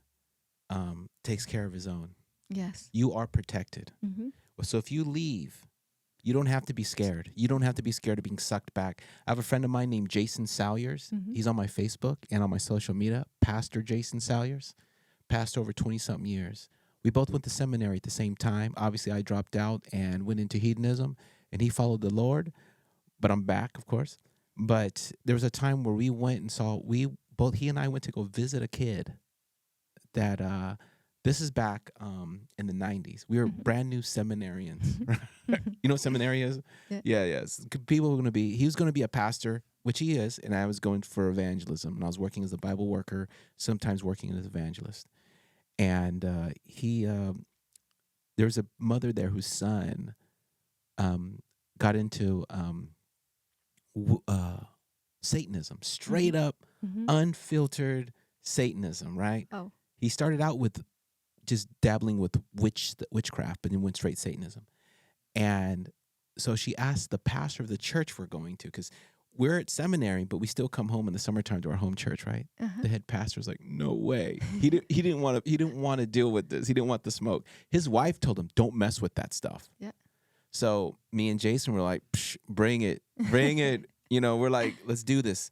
takes care of his own. Yes. You are protected. Mm-hmm. So if you leave, you don't have to be scared. You don't have to be scared of being sucked back. I have a friend of mine named Jason Salyers. Mm-hmm. He's on my Facebook and on my social media. Pastor Jason Salyers. Pastor over 20-something years. We both went to seminary at the same time. Obviously, I dropped out and went into hedonism, and he followed the Lord. But I'm back, of course. But there was a time where we went and he and I went to go visit a kid that... This is back in the 90s. We were brand new seminarians. You know what seminary is? Yeah. People were he was going to be a pastor which he is, and I was going for evangelism, and I was working as a Bible worker, sometimes working as an evangelist. And there was a mother there whose son got into Satanism, straight up, unfiltered Satanism, right? Oh. He started out with just dabbling with witchcraft, but then went straight Satanism. And so she asked the pastor of the church we're going to, because we're at seminary, but we still come home in the summertime to our home church, right? The head pastor was like, "No way." He didn't want to deal with this. He didn't want the smoke. His wife told him, "Don't mess with that stuff." Yeah. So me and Jason were like, "Psh, bring it. You know, we're like, let's do this.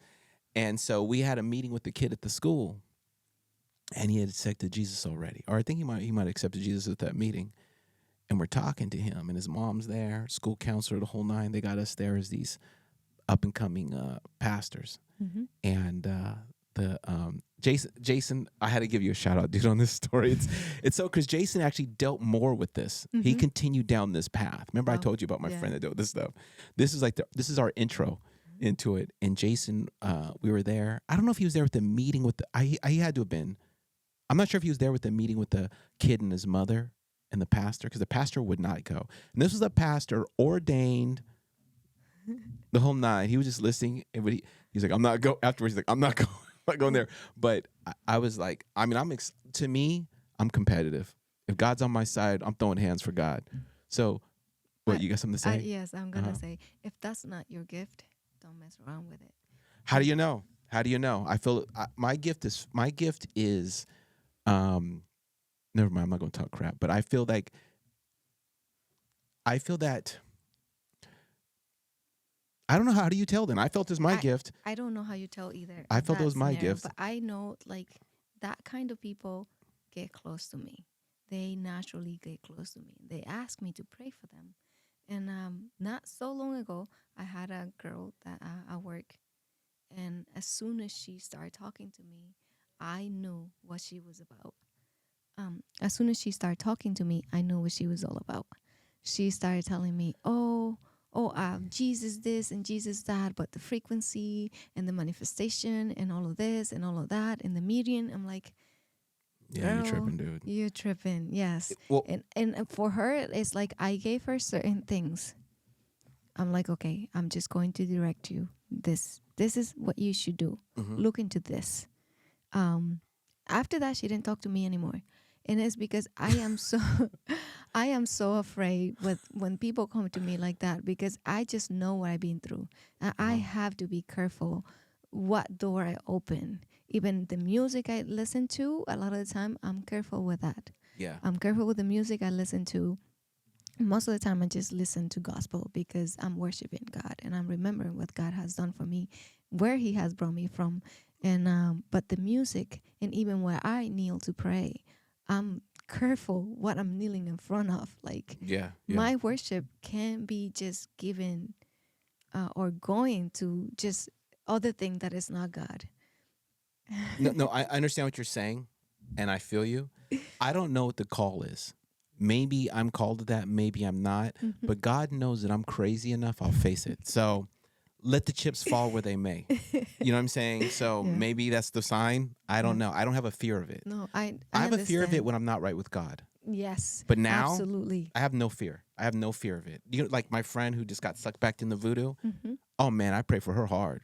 And so we had a meeting with the kid at the school, and he had accepted Jesus already, or I think he might have accepted Jesus at that meeting. And we're talking to him, and his mom's there, school counselor, the whole nine. They got us there as these up and coming pastors. And Jason, I had to give you a shout out, dude, on this story. It's so, because Jason actually dealt more with this. He continued down this path. Remember, I told you about my friend that dealt with this stuff. This is our intro into it. And Jason, we were there. I don't know if he was there with the meeting with he had to have been. I'm not sure if he was there with the meeting with the kid and his mother and the pastor, because the pastor would not go. And this was a pastor ordained the whole nine. He was just listening. And he's like, "I'm not going." Afterwards, he's like, "I'm not going. I'm not going there." But I was like, I mean, to me, I'm competitive. If God's on my side, I'm throwing hands for God. So, what, you got something to say? Yes, I'm gonna say, if that's not your gift, don't mess around with it. How do you know? How do you know? I feel my gift is never mind, I'm not going to talk crap, but I feel that I don't know, how do you tell then? I felt it was my gift. I don't know how you tell either. I felt it was my gift. But I know, like, that kind of people get close to me. They naturally get close to me. They ask me to pray for them. And not so long ago, I had a girl that I work, and as soon as she started talking to me, I knew what she was about. As soon as she started talking to me, I knew what she was all about. She started telling me, Jesus this and Jesus that, but the frequency and the manifestation and all of this and all of that and the median. I'm like, yeah, you're tripping, dude. You're tripping, yes. Well, and for her, it's like I gave her certain things. I'm like, okay, I'm just going to direct you. This is what you should do. Look into this. After that, she didn't talk to me anymore. And it's because I am so afraid when people come to me like that, because I just know what I've been through. And I have to be careful what door I open. Even the music I listen to, a lot of the time, I'm careful with that. Yeah. I'm careful with the music I listen to. Most of the time, I just listen to gospel because I'm worshiping God and I'm remembering what God has done for me, where He has brought me from. And but the music, and even where I kneel to pray, I'm careful what I'm kneeling in front of. Like, my worship can be just given or going to just other thing that is not God. No, I understand what you're saying, and I feel you. I don't know what the call is. Maybe I'm called to that, maybe I'm not. But God knows that I'm crazy enough, I'll face it. So let the chips fall where they may. You know what I'm saying? So maybe that's the sign. I don't know. I don't have a fear of it. No, I have a fear of it when I'm not right with God. Yes. But now, absolutely, I have no fear. I have no fear of it. You know, like my friend who just got sucked back into voodoo. Oh man, I pray for her hard.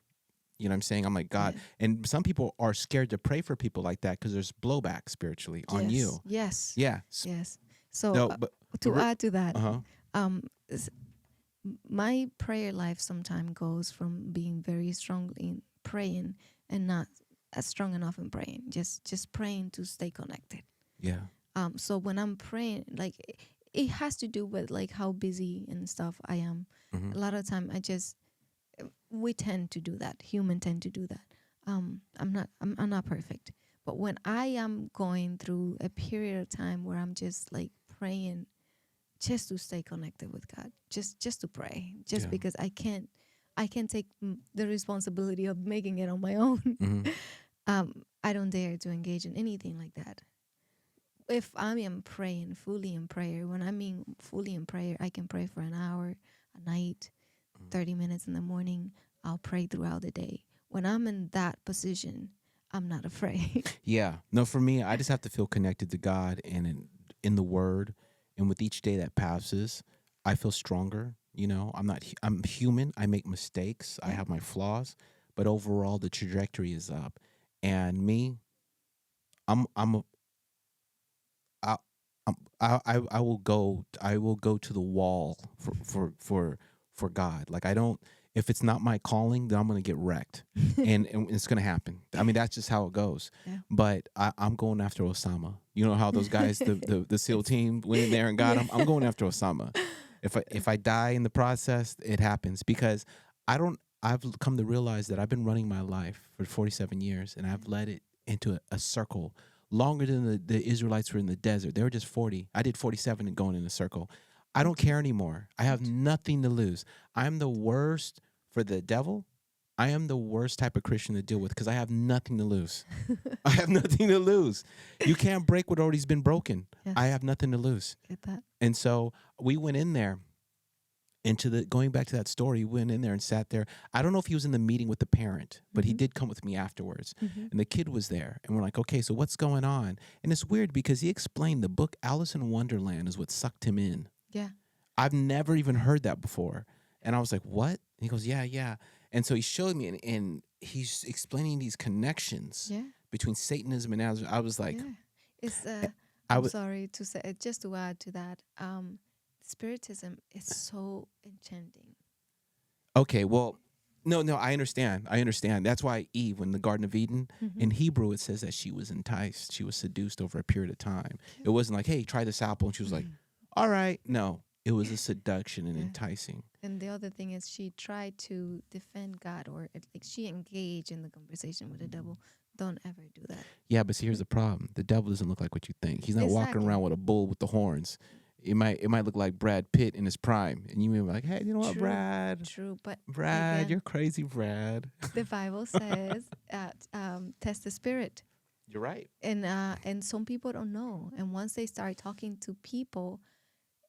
You know what I'm saying? I'm like, God. And some people are scared to pray for people like that because there's blowback spiritually on you. Yes. Yeah. Yes. So to add to that, my prayer life sometimes goes from being very strong in praying and not as strong enough in praying. Just praying to stay connected. Yeah. So when I'm praying, like, it has to do with like how busy and stuff I am. A lot of time we tend to do that. Human tend to do that. I'm not perfect. But when I am going through a period of time where I'm just like praying just to stay connected with God, just to pray, because I can't take the responsibility of making it on my own. I don't dare to engage in anything like that. If I am praying fully in prayer, when I mean fully in prayer, I can pray for an hour, a night, 30 minutes in the morning, I'll pray throughout the day. When I'm in that position, I'm not afraid. Yeah. No, for me, I just have to feel connected to God and in the Word, and with each day that passes, I feel stronger. You know, I'm human. I make mistakes. I Yeah. have my flaws, but overall, the trajectory is up. And me, I'm a, I, I will go. I will go to the wall for God. Like I don't. If it's not my calling, then I'm gonna get wrecked, and it's gonna happen. I mean, that's just how it goes. Yeah. But I'm going after Osama. You know how those guys, the SEAL team, went in there and got him. Yeah. I'm going after Osama. If I die in the process, it happens because I don't. I've come to realize that I've been running my life for 47 years, and I've led it into a circle longer than the Israelites were in the desert. They were just 40. I did 47 and going in a circle. I don't care anymore. I have nothing to lose. I'm the worst for the devil. I am the worst type of Christian to deal with because I have nothing to lose. I have nothing to lose. You can't break what already's been broken. Yes. I have nothing to lose. Get that? And so we went in there going back to that story, we went in there and sat there. I don't know if he was in the meeting with the parent, but he did come with me afterwards. And the kid was there. And we're like, okay, so what's going on? And it's weird because he explained the book Alice in Wonderland is what sucked him in. Yeah. I've never even heard that before. And I was like, what? And he goes, yeah, yeah. And so he showed me, and he's explaining these connections between Satanism and Alice. I was like, It's I'm sorry to say, just to add to that, Spiritism is so enchanting. okay, well, no, I understand. That's why Eve, in the Garden of Eden, in Hebrew, it says that she was enticed. She was seduced over a period of time. It wasn't like, hey, try this apple. And she was like, all right. No, it was a seduction and enticing. And the other thing is she tried to defend God, or like she engaged in the conversation with the devil. Don't ever do that. Yeah, but see, here's the problem. The devil doesn't look like what you think. He's not walking around with a bull with the horns. It might look like Brad Pitt in his prime, and you may be like, "Hey, you know what, Brad? True, but Brad, again, you're crazy, Brad." the Bible says, "Test the spirit." You're right. And some people don't know, and once they start talking to people,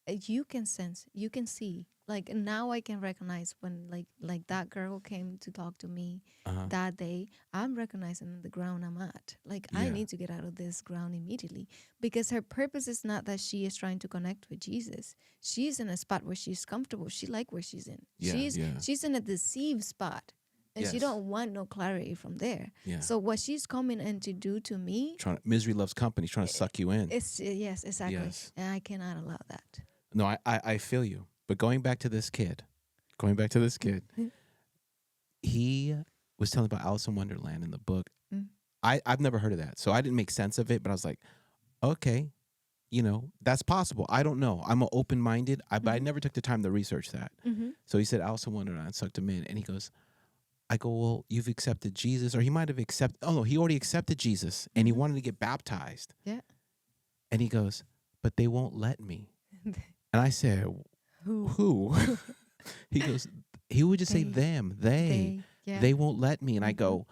you can sense, you can see. Like now, I can recognize when like that girl came to talk to me that day. I'm recognizing the ground I'm at. Like I need to get out of this ground immediately, because her purpose is not that she is trying to connect with Jesus. She's in a spot where she's comfortable. She like where she's in. She's in a deceived spot, and she don't want no clarity from there. So what she's coming in to do to me, misery loves company. Trying to suck you in. It's yes, exactly. Yes. And I cannot allow that. No, I feel you. But going back to this kid, he was telling about Alice in Wonderland in the book. I've never heard of that, so I didn't make sense of it. But I was like, okay, you know, that's possible. I don't know. I'm open-minded, but I never took the time to research that. So he said Alice in Wonderland sucked him in, and he goes, I go, well, you've accepted Jesus, or he might have accepted. Oh no, he already accepted Jesus, and he wanted to get baptized. Yeah, and he goes, but they won't let me. And I said, who? He goes, he would just say them. They won't let me. And I go,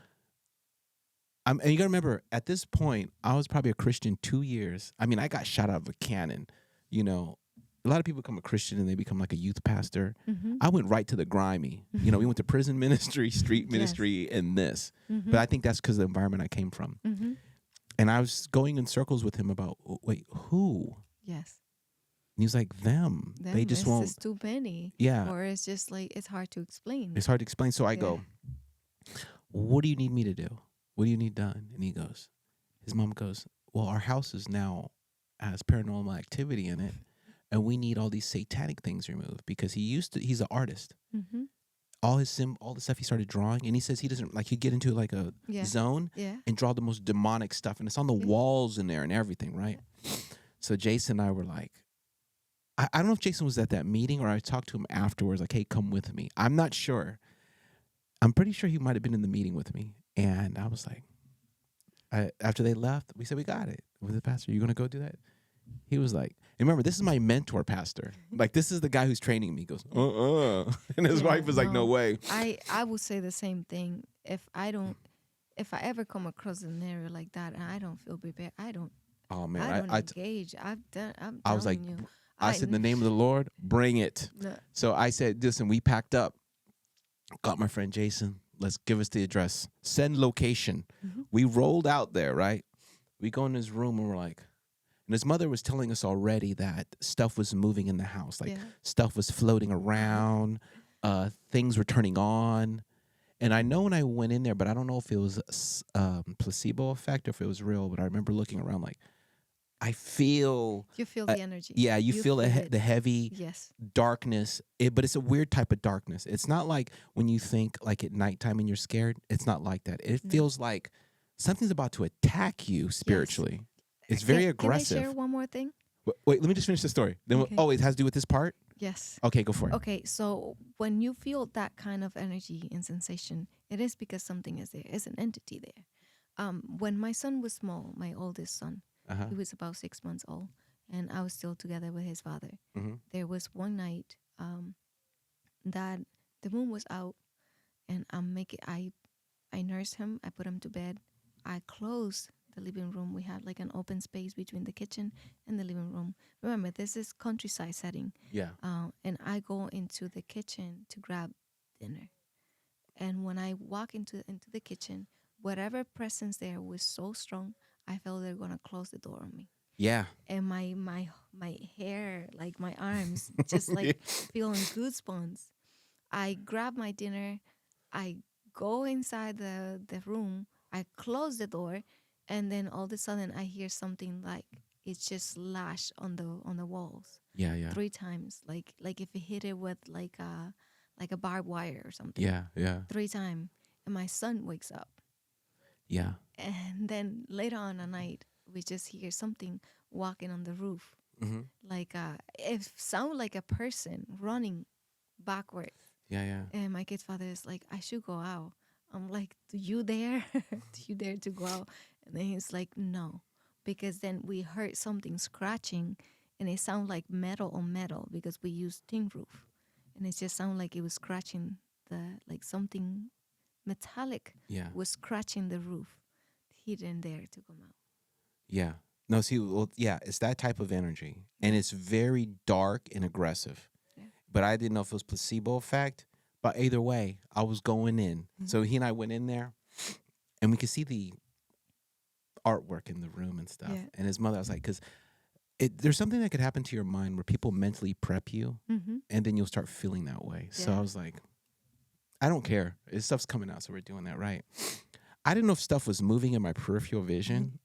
and you got to remember, at this point, I was probably a Christian 2 years. I mean, I got shot out of a cannon. You know, a lot of people become a Christian and they become like a youth pastor. I went right to the grimy. You know, we went to prison ministry, street ministry, and this. But I think that's because of the environment I came from. And I was going in circles with him about, wait, who? Yes. And he was like, them. They just won't. It's too many. Yeah. Or it's just like, it's hard to explain. It's hard to explain. So I go, what do you need me to do? What do you need done? And his mom goes, well, our house is now has paranormal activity in it, and we need all these satanic things removed, because he's an artist. All the stuff he started drawing, and he says he doesn't, like, he'd get into like a zone and draw the most demonic stuff, and it's on the walls in there and everything, right? So Jason and I were like, I don't know if Jason was at that meeting or I talked to him afterwards, like, hey, come with me. I'm not sure. I'm pretty sure he might have been in the meeting with me. And I was like, after they left, we said, we got it. With the pastor, you going to go do that? He was like, and remember, this is my mentor pastor. Like, this is the guy who's training me. He goes, And his wife was like, no way. I would say the same thing. If I ever come across an area like that and I don't feel prepared, I don't engage. I was like, I said, in the name of the Lord, bring it. So I said, listen, we packed up. Got my friend Jason. Let's give us the address. Send location. Mm-hmm. We rolled out there, right? We go in his room and we're like, and his mother was telling us already that stuff was moving in the house. Like Yeah. stuff was floating around. Things were turning on. And I know when I went in there, but I don't know if it was placebo effect or if it was real. But I remember looking around like, I feel. You feel the energy. Yeah, you feel it. the heavy Yes. darkness. But it's a weird type of darkness. It's not like when you think like at nighttime and you're scared. It's not like that. It feels like something's about to attack you spiritually. It's very aggressive. Can I share one more thing? Wait, let me just finish the story. Then Okay. it has to do with this part? Yes. Okay, go for it. Okay, so when you feel that kind of energy and sensation, it is because something is there. It's an entity there. When my son was small, my oldest son, he was about 6 months old, and I was still together with his father. Mm-hmm. There was one night that the moon was out, and I nursed him. I put him to bed. I closed the living room. We had like an open space between the kitchen and the living room. Remember, this is countryside setting. Yeah. And I go into the kitchen to grab dinner. And when I walk into the kitchen, whatever presence there was so strong, I felt they're gonna close the door on me. Yeah. And my hair, like my arms, just like feeling goosebumps. I grab my dinner. I go inside the room. I close the door, and then all of a sudden I hear something like it's just lashed on the walls. Yeah, yeah. 3 times, like if it hit it with like a barbed wire or something. Yeah, yeah. 3 times, and my son wakes up. Yeah. And then later on at night, we just hear something walking on the roof, like it sounds like a person running backwards. Yeah, yeah. And my kid's father is like, I should go out. I'm like, do you dare? Do you dare to go out? And then he's like, no. Because then we heard something scratching, and it sounded like metal on metal because we use tin roof. And it just sounded like it was scratching like something metallic was scratching the roof. He didn't dare to come out. Yeah. No, see, well, yeah, it's that type of energy. And it's very dark and aggressive. Yeah. But I didn't know if it was placebo effect. But either way, I was going in. Mm-hmm. So he and I went in there, and we could see the artwork in the room and stuff. Yeah. And his mother, I was like, because there's something that could happen to your mind where people mentally prep you, and then you'll start feeling that way. Yeah. So I was like, I don't care. This stuff's coming out, so we're doing that, right? I didn't know if stuff was moving in my peripheral vision,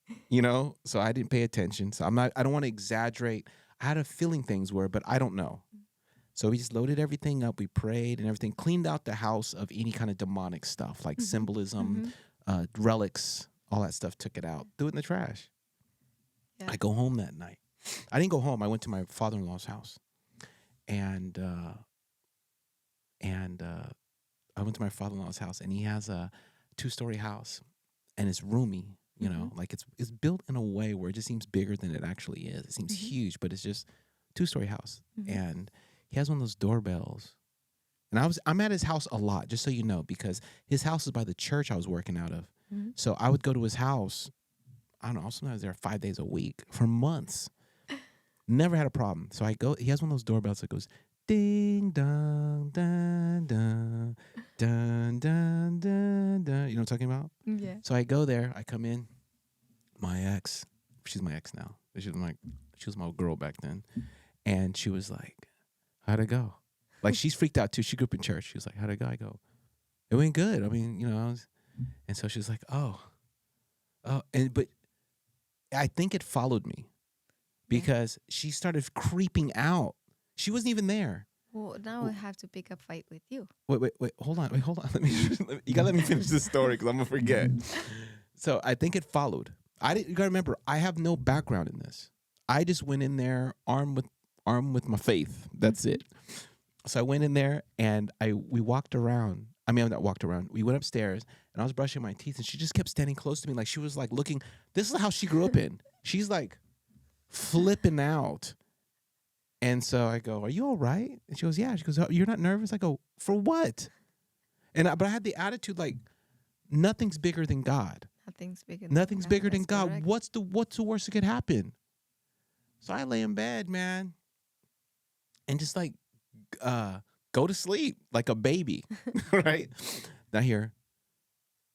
so I didn't pay attention. So I don't want to exaggerate. I had a feeling things were, but I don't know. So we just loaded everything up. We prayed and everything, cleaned out the house of any kind of demonic stuff, like symbolism, relics, all that stuff, took it out, threw it in the trash. Yeah. I go home that night. I didn't go home. I went to my father-in-law's house. And I went to my father-in-law's house, and he has a 2-story house, and it's roomy, like it's built in a way where it just seems bigger than it actually is. It seems huge, but it's just 2-story house. And he has one of those doorbells. And I'm at his house a lot, just so you know, because his house is by the church I was working out of. So I would go to his house, I don't know, sometimes there 5 days a week for months. Never had a problem. So I go, he has one of those doorbells that goes ding dong dun dun dun dun dun dun. You know what I'm talking about? Yeah. So I go there, I come in, my ex, she's my ex now. She was my girl back then. And she was like, how'd it go? Like, she's freaked out too. She grew up in church. She was like, how'd it go? I go, it went good. I mean, and so she was like, but I think it followed me because she started creeping out. She wasn't even there. Well, now I have to pick a fight with you. Wait, hold on. You gotta let me finish this story because I'm gonna forget. So I think it followed. You gotta remember, I have no background in this. I just went in there armed with my faith. That's it. So I went in there and we walked around. I mean, not walked around. We went upstairs and I was brushing my teeth and she just kept standing close to me. Like she was like looking, this is how she grew up in. She's like flipping out. And so I go, are you all right? And she goes, yeah. She goes, oh, you're not nervous? I go, for what? But I had the attitude like, nothing's bigger than God. Nothing's bigger than God. Correct. What's the worst that could happen? So I lay in bed, man. And just like go to sleep like a baby, right? Now here,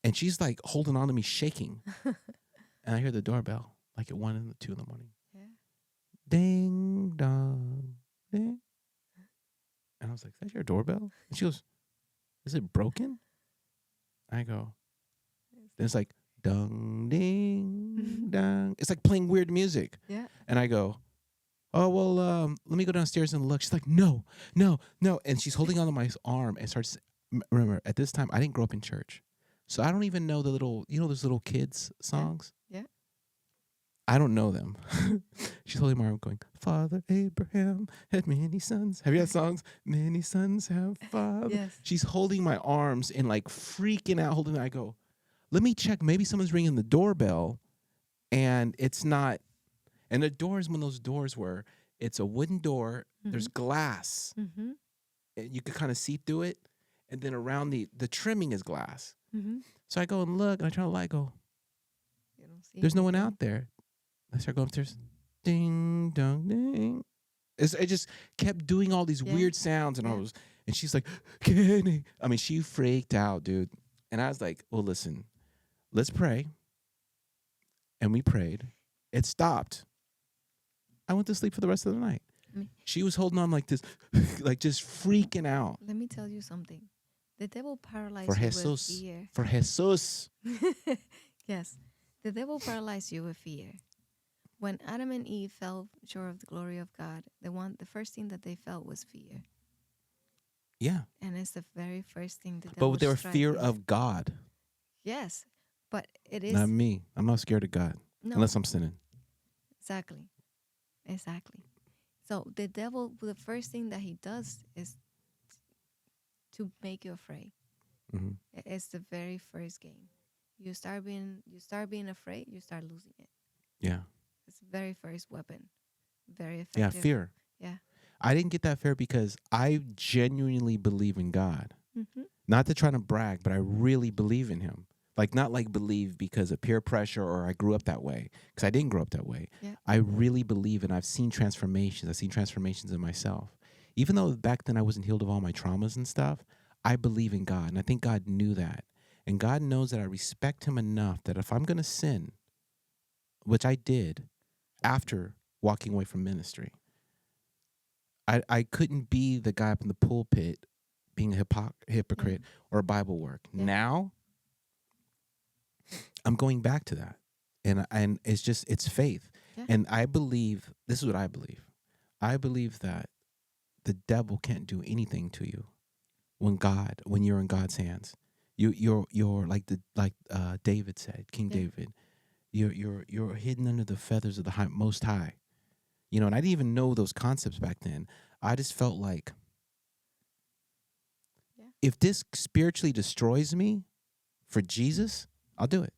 and she's like holding on to me, shaking. And I hear the doorbell, like at 1 and 2 in the morning. Yeah. Ding dong, ding. And I was like, "Is that your doorbell?" And she goes, "Is it broken?" I go, then it's like, dung, ding, dong. It's like playing weird music. Yeah. And I go, "Oh, well, let me go downstairs and look." She's like, "No, no, no." And she's holding onto my arm and starts, remember, at this time, I didn't grow up in church. So I don't even know the little, those little kids songs? Yeah. I don't know them. She's holding my arm going, "Father Abraham had many sons." Have you had songs? Many sons have father. Yes. She's holding my arms and like freaking out, holding it. I go, "Let me check. Maybe someone's ringing the doorbell and it's not." And the door is one of those doors where it's a wooden door. There's glass. Mm-hmm. And you could kind of see through it. And then around the trimming is glass. Mm-hmm. So I go and look and I try to light, go, You don't see "There's no one anything. out there." I start going upstairs. Ding, dong, ding. It just kept doing all these weird sounds. And and she's like, "Kenny." I mean, she freaked out, dude. And I was like, "Well, listen, let's pray." And we prayed. It stopped. I went to sleep for the rest of the night. She was holding on like this, like just freaking out. Let me tell you something. The devil paralyzed For you Jesus. with fear. For Jesus. Yes. The devil paralyzed you with fear. When Adam and Eve fell short of the glory of God, the first thing that they felt was fear. Yeah. And it's the very first thing the devil But they were strikes fear you. of God. Yes. But it is Not me. I'm not scared of God. no. Unless I'm sinning. Exactly. So the devil, the first thing that he does is to make you afraid. Mm-hmm. It's the very first game. You start being afraid, you start losing it. Yeah. It's the very first weapon. Very Yeah, effective. fear. Yeah. I didn't get that fear because I genuinely believe in God. Mm-hmm. Not to try to brag, but I really believe in him. Like, not like believe because of peer pressure or I grew up that way. Because I didn't grow up that way. Yeah. I really believe, and I've seen transformations. I've seen transformations in myself. Even though back then I wasn't healed of all my traumas and stuff, I believe in God. And I think God knew that. And God knows that I respect him enough that if I'm going to sin, which I did after walking away from ministry, I couldn't be the guy up in the pulpit being a hypocrite or a Bible work. Yeah. Now, I'm going back to that. And it's faith. Yeah. And I believe, this is what I believe. I believe that the devil can't do anything to you when you're in God's hands. You're like David said, King David. You're hidden under the feathers of the Most High. And I didn't even know those concepts back then. I just felt like if this spiritually destroys me for Jesus, I'll do it.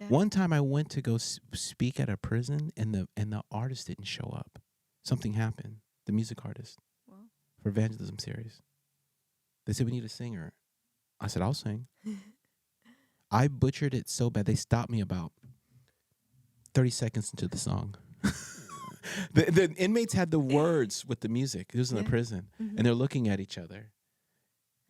Yeah. One time I went to go speak at a prison and the artist didn't show up. Something happened. The music artist for evangelism series. They said, "We need a singer." I said, "I'll sing." I butchered it so bad. They stopped me about 30 seconds into the song. The inmates had the words with the music. It was in the prison. Mm-hmm. And they're looking at each other.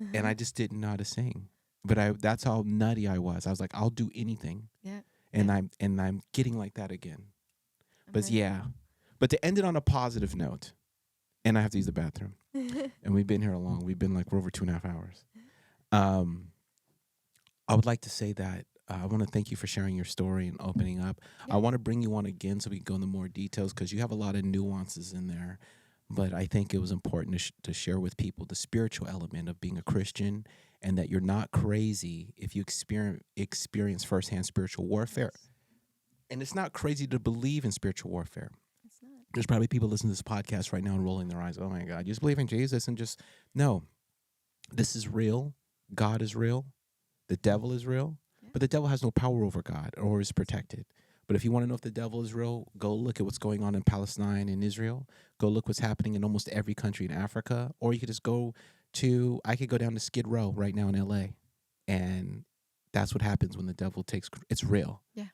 Mm-hmm. And I just didn't know how to sing. But that's how nutty I was. I was like, I'll do anything. Yeah. And I'm getting like that again. But But to end it on a positive note, and I have to use the bathroom. And we've been here long. We've been we're over 2.5 hours. I would like to say that I want to thank you for sharing your story and opening up. Yeah. I want to bring you on again so we can go into more details because you have a lot of nuances in there. But I think it was important to share with people the spiritual element of being a Christian and that you're not crazy if you experience firsthand spiritual warfare. Yes. And it's not crazy to believe in spiritual warfare. It's not. There's probably people listening to this podcast right now and rolling their eyes. Oh, my God, you just believe in Jesus and just... No, this is real. God is real. The devil is real. But the devil has no power over God or is protected. But if you want to know if the devil is real, go look at what's going on in Palestine and Israel. Go look what's happening in almost every country in Africa. Or you could just I could go down to Skid Row right now in L.A. And that's what happens when the devil it's real. Yeah.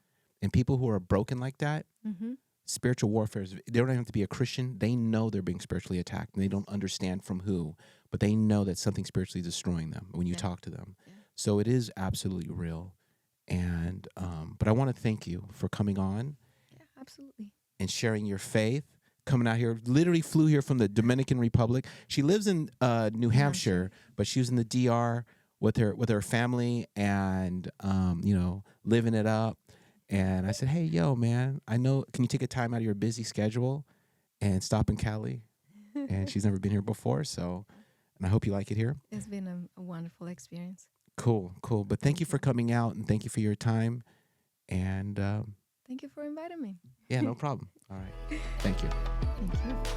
And people who are broken like that, spiritual warfare, they don't have to be a Christian. They know they're being spiritually attacked and they don't understand from who. but they know that something spiritually destroying them when you Yeah. talk to them. Yeah. So it is absolutely real. And but I want to thank you for coming on Yeah, absolutely. and sharing your faith. Coming out here, literally flew here from the Dominican Republic. She lives in New Hampshire, but she was in the DR with her family, and living it up. And I said, hey, yo, man, I know. Can you take a time out of your busy schedule and stop in Cali? And she's never been here before, so, and I hope you like it here. It's been a wonderful experience. Cool. But thank you for coming out, and thank you for your time. And Thank you for inviting me. yeah, no problem. All right. Thank you. Thank you.